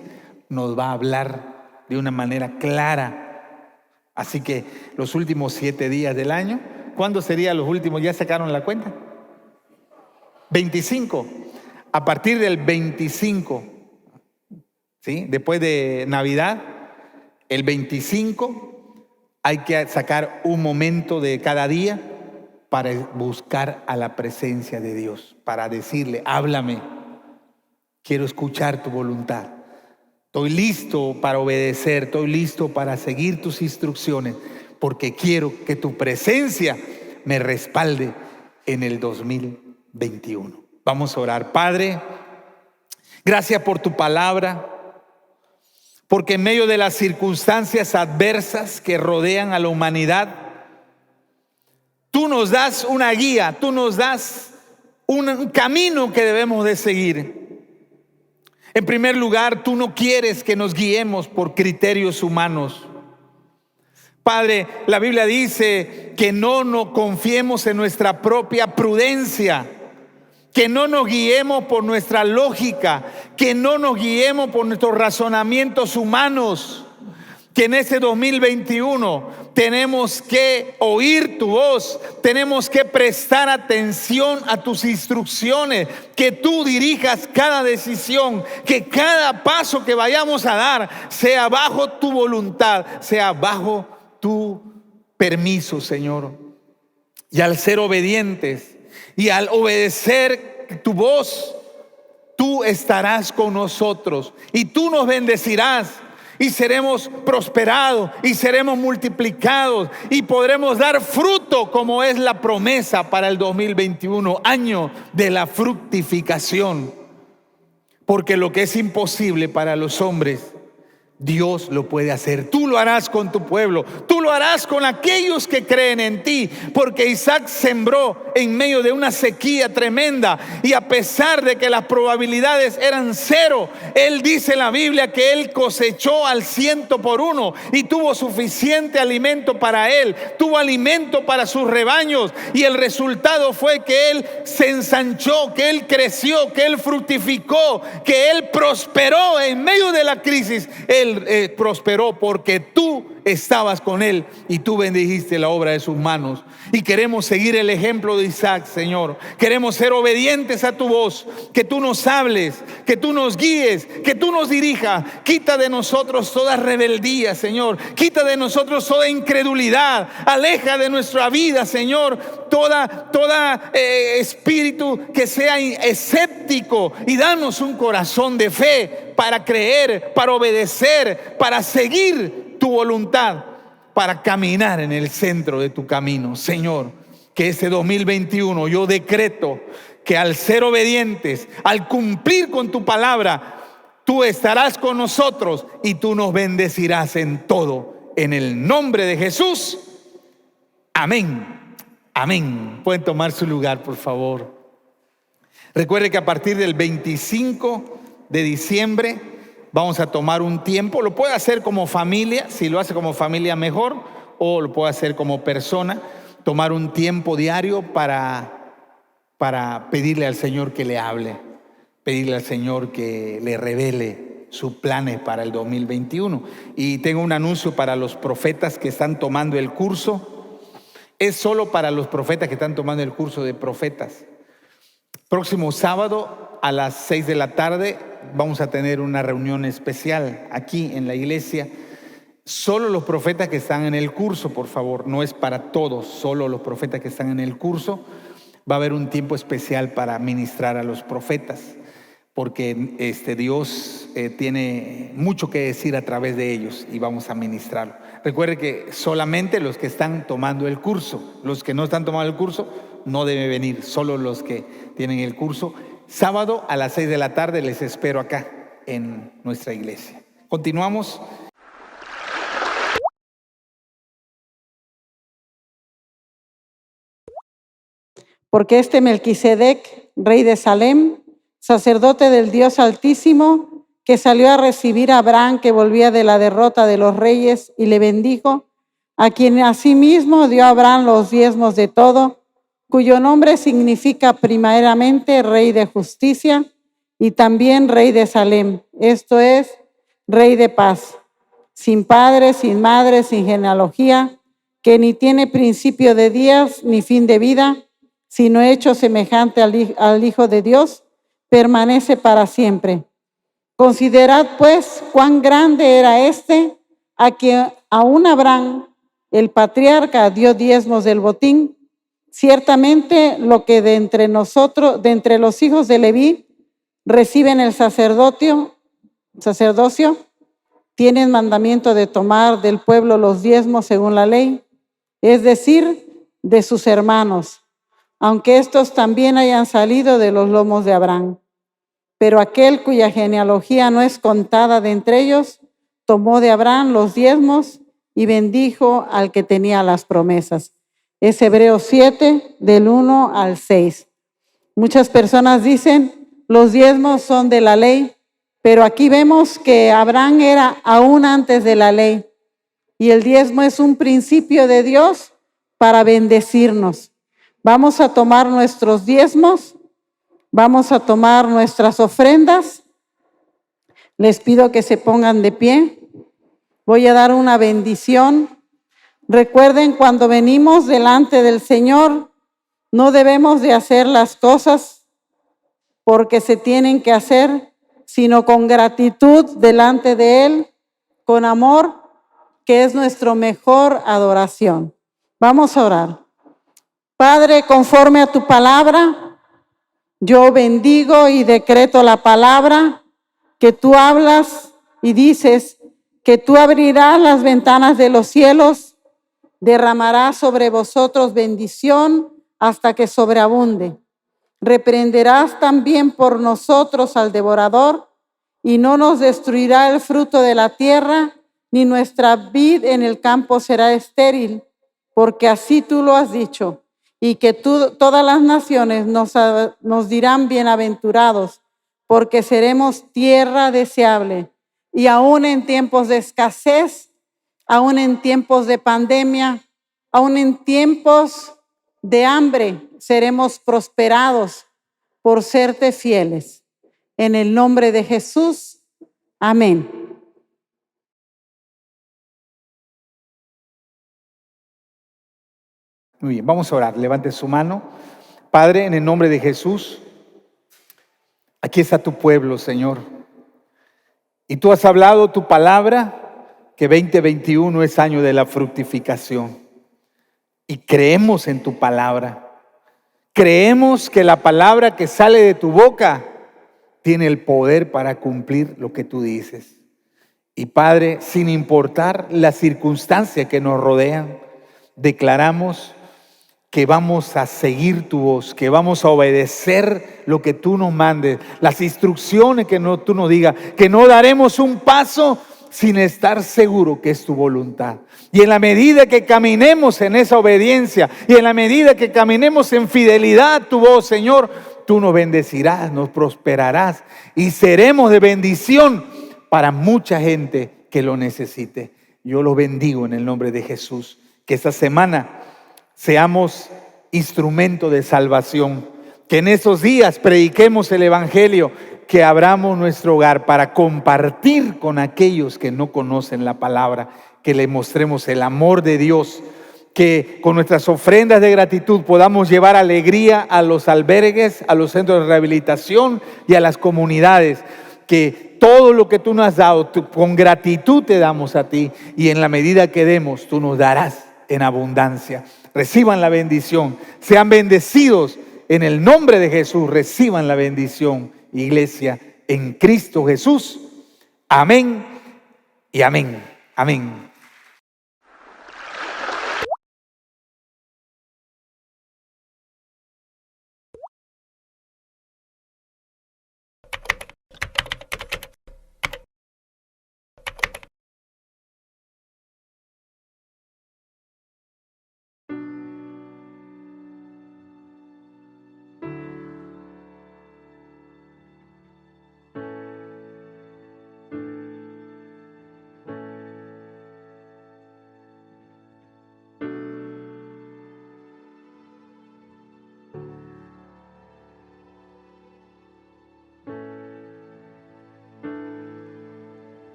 nos va a hablar de una manera clara. Así que los últimos 7 días del año, ¿cuándo serían los últimos? ¿Ya sacaron la cuenta? 25. A partir del 25, ¿sí? Después de Navidad, el 25, hay que sacar un momento de cada día para buscar a la presencia de Dios, para decirle, háblame, quiero escuchar tu voluntad. Estoy listo para obedecer, estoy listo para seguir tus instrucciones, porque quiero que tu presencia me respalde en el 2021. Vamos a orar. Padre, gracias por tu palabra, porque en medio de las circunstancias adversas que rodean a la humanidad, tú nos das una guía, tú nos das un camino que debemos de seguir. En primer lugar, tú no quieres que nos guiemos por criterios humanos. Padre, la Biblia dice que no nos confiemos en nuestra propia prudencia, que no nos guiemos por nuestra lógica, que no nos guiemos por nuestros razonamientos humanos, que en este 2021 tenemos que oír tu voz, tenemos que prestar atención a tus instrucciones, que tú dirijas cada decisión, que cada paso que vayamos a dar sea bajo tu voluntad, sea bajo tu permiso, Señor. Y al ser obedientes y al obedecer tu voz, tú estarás con nosotros y tú nos bendecirás. Y seremos prosperados y seremos multiplicados y podremos dar fruto, como es la promesa para el 2021, año de la fructificación. Porque lo que es imposible para los hombres, Dios lo puede hacer. Tú lo harás con tu pueblo, tú lo harás con aquellos que creen en ti, porque Isaac sembró en medio de una sequía tremenda, y a pesar de que las probabilidades eran 0, él dice en la Biblia que él cosechó al 100 por 1 y tuvo suficiente alimento para él, tuvo alimento para sus rebaños, y el resultado fue que él se ensanchó, que él creció, que él fructificó, que él prosperó en medio de la crisis. Él prosperó porque tú estabas con él y tú bendijiste la obra de sus manos. Y queremos seguir el ejemplo de Isaac, Señor. Queremos ser obedientes a tu voz, que tú nos hables, que tú nos guíes, que tú nos dirijas. Quita de nosotros toda rebeldía, Señor. Quita de nosotros toda incredulidad. Aleja de nuestra vida, Señor, toda espíritu que sea escéptico, y danos un corazón de fe para creer, para obedecer, para seguir tu voluntad, para caminar en el centro de tu camino. Señor, que este 2021 yo decreto que al ser obedientes, al cumplir con tu palabra, tú estarás con nosotros y tú nos bendecirás en todo. En el nombre de Jesús, amén. Amén. Pueden tomar su lugar, por favor. Recuerde que a partir del 25 de diciembre vamos a tomar un tiempo. Lo puede hacer como familia, si lo hace como familia mejor, o lo puede hacer como persona. Tomar un tiempo diario para pedirle al Señor que le hable, pedirle al Señor que le revele sus planes para el 2021. Y tengo un anuncio para los profetas que están tomando el curso. Es solo para los profetas que están tomando el curso de profetas. Próximo sábado a las 6 de la tarde vamos a tener una reunión especial aquí en la iglesia. Solo los profetas que están en el curso, por favor, no es para todos, solo los profetas que están en el curso. Va a haber un tiempo especial para ministrar a los profetas, porque Dios tiene mucho que decir a través de ellos y vamos a ministrarlo. Recuerde que solamente los que están tomando el curso, los que no están tomando el curso no deben venir, solo los que tienen el curso. Sábado a las 6 de la tarde les espero acá en nuestra iglesia. Continuamos.
Porque este Melquisedec rey de Salem, sacerdote del Dios Altísimo, que salió a recibir a Abraham, que volvía de la derrota de los reyes, y le bendijo, a quien asimismo dio a Abraham los diezmos de todo, cuyo nombre significa primeramente Rey de Justicia y también Rey de Salem, esto es, Rey de Paz, sin padre, sin madre, sin genealogía, que ni tiene principio de días ni fin de vida, sino hecho semejante al Hijo de Dios, permanece para siempre. Considerad pues cuán grande era este, a quien aún Abraham, el patriarca, dio diezmos del botín. Ciertamente lo que de entre nosotros, de entre los hijos de Leví, reciben el sacerdocio, tienen mandamiento de tomar del pueblo los diezmos según la ley, es decir, de sus hermanos, aunque estos también hayan salido de los lomos de Abraham. Pero aquel cuya genealogía no es contada de entre ellos, tomó de Abraham los diezmos y bendijo al que tenía las promesas. Es Hebreos 7, del 1 al 6. Muchas personas dicen, los diezmos son de la ley, pero aquí vemos que Abraham era aún antes de la ley. Y el diezmo es un principio de Dios para bendecirnos. Vamos a tomar nuestros diezmos, vamos a tomar nuestras ofrendas. Les pido que se pongan de pie. Voy a dar una bendición. Recuerden, cuando venimos delante del Señor, no debemos de hacer las cosas porque se tienen que hacer, sino con gratitud delante de Él, con amor, que es nuestra mejor adoración. Vamos a orar. Padre, conforme a tu palabra, yo bendigo y decreto la palabra que tú hablas y dices que tú abrirás las ventanas de los cielos, derramarás sobre vosotros bendición hasta que sobreabunde. Reprenderás también por nosotros al devorador y no nos destruirá el fruto de la tierra, ni nuestra vid en el campo será estéril, porque así tú lo has dicho, y que todas las naciones nos dirán bienaventurados, porque seremos tierra deseable. Y aún en tiempos de escasez, aún en tiempos de pandemia, aún en tiempos de hambre, seremos prosperados por serte fieles. En el nombre de Jesús, amén.
Muy bien, vamos a orar. Levante su mano. Padre, en el nombre de Jesús, aquí está tu pueblo, Señor. Y tú has hablado tu palabra, que 2021 es año de la fructificación. Y creemos en tu palabra. Creemos que la palabra que sale de tu boca tiene el poder para cumplir lo que tú dices. Y Padre, sin importar las circunstancias que nos rodean, declaramos que vamos a seguir tu voz, que vamos a obedecer lo que tú nos mandes, las instrucciones que tú nos digas, que no daremos un paso sin estar seguro que es tu voluntad. Y en la medida que caminemos en esa obediencia y en la medida que caminemos en fidelidad a tu voz, Señor, tú nos bendecirás, nos prosperarás y seremos de bendición para mucha gente que lo necesite. Yo lo bendigo en el nombre de Jesús. Que esta semana seamos instrumento de salvación, que en esos días prediquemos el evangelio, que abramos nuestro hogar para compartir con aquellos que no conocen la palabra, que le mostremos el amor de Dios, que con nuestras ofrendas de gratitud podamos llevar alegría a los albergues, a los centros de rehabilitación y a las comunidades, que todo lo que tú nos has dado, con gratitud te damos a ti, y en la medida que demos, tú nos darás en abundancia. Reciban la bendición, sean bendecidos en el nombre de Jesús, reciban la bendición, iglesia, en Cristo Jesús. Amén y amén. Amén.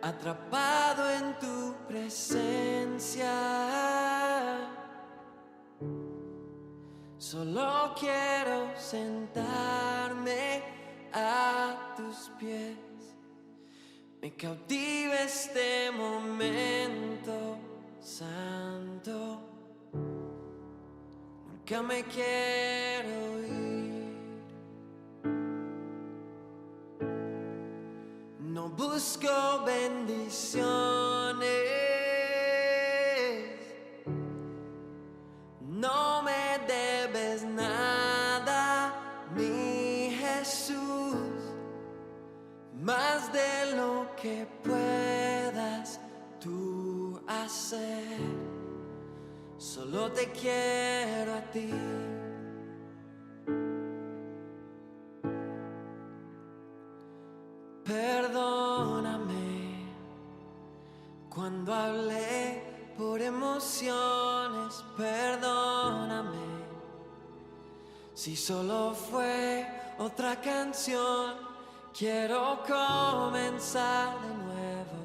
atrapado en tu presencia. Solo quiero sentarme a tus pies. Me cautiva este momento santo. Nunca me quiero ir. No busco bendiciones. No me debes nada, mi Jesús, más de lo que puedas tú hacer. Solo te quiero a ti. Perdóname cuando hablé por emociones, perdóname si solo fue otra canción. Quiero comenzar de nuevo.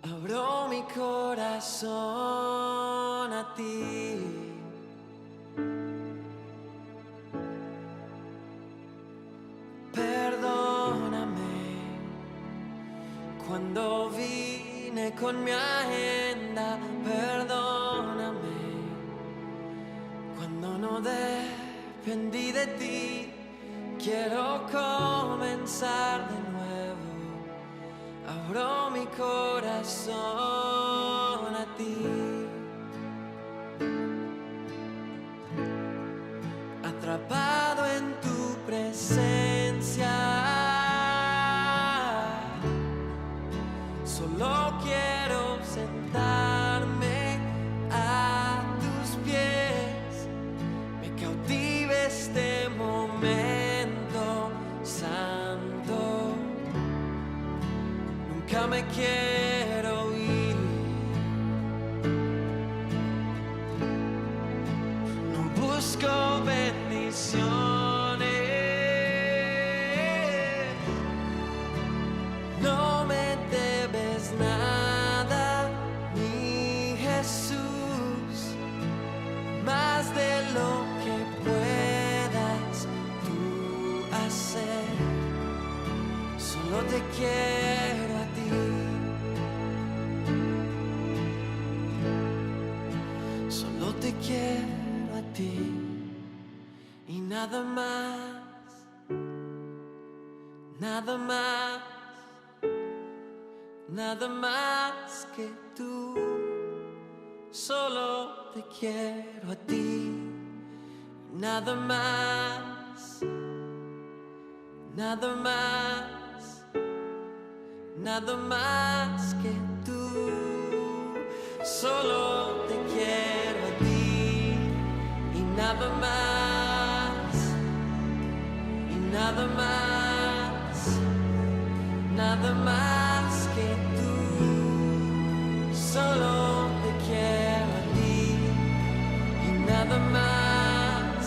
Abro mi corazón a ti. Perdóname cuando vine con mi agenda. Perdóname cuando no dependí de ti. Quiero comenzar de nuevo. Abro mi corazón a ti. Atrapado en tu presencia. Solo quiero sentarme a tus pies. Me cautiva este momento santo. Nunca me quiero ir. No busco bendiciones. No me debes nada, mi Jesús, más de lo que puedas tú hacer. Solo te quiero a ti. Solo te quiero a ti y nada más, nada más, nada más que tú. Solo te quiero a ti y nada más, nada más, nada más que tú. Solo te quiero a ti y nada más, y nada más, nada más que tú. Solo te quiero a ti y nada más,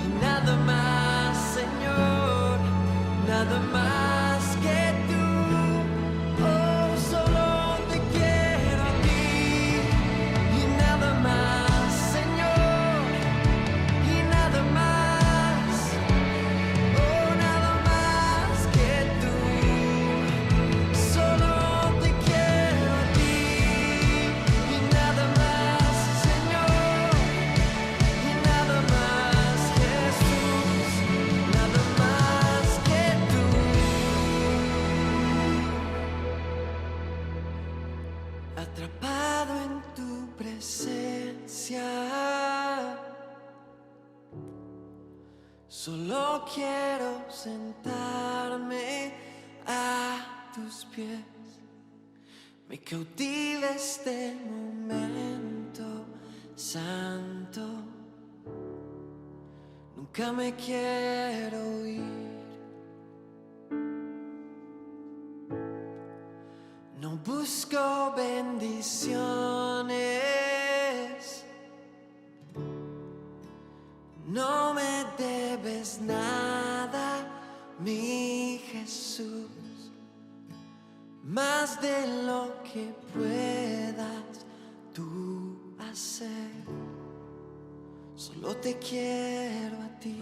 y nada más, Señor, nada más que tú. Oh, solo te quiero a ti y nada más, Señor, y nada más. Oh, nada más que tú. Solo te quiero a ti y nada más, Señor, y nada más, Jesús, nada más que tú. Atrapado en tu presencia. Solo quiero sentarme a tus pies. Me cautiva este momento santo. Nunca me quiero ir. No busco bendiciones. No me debes nada, mi Jesús, más de lo que puedas tú hacer. Solo te quiero a ti.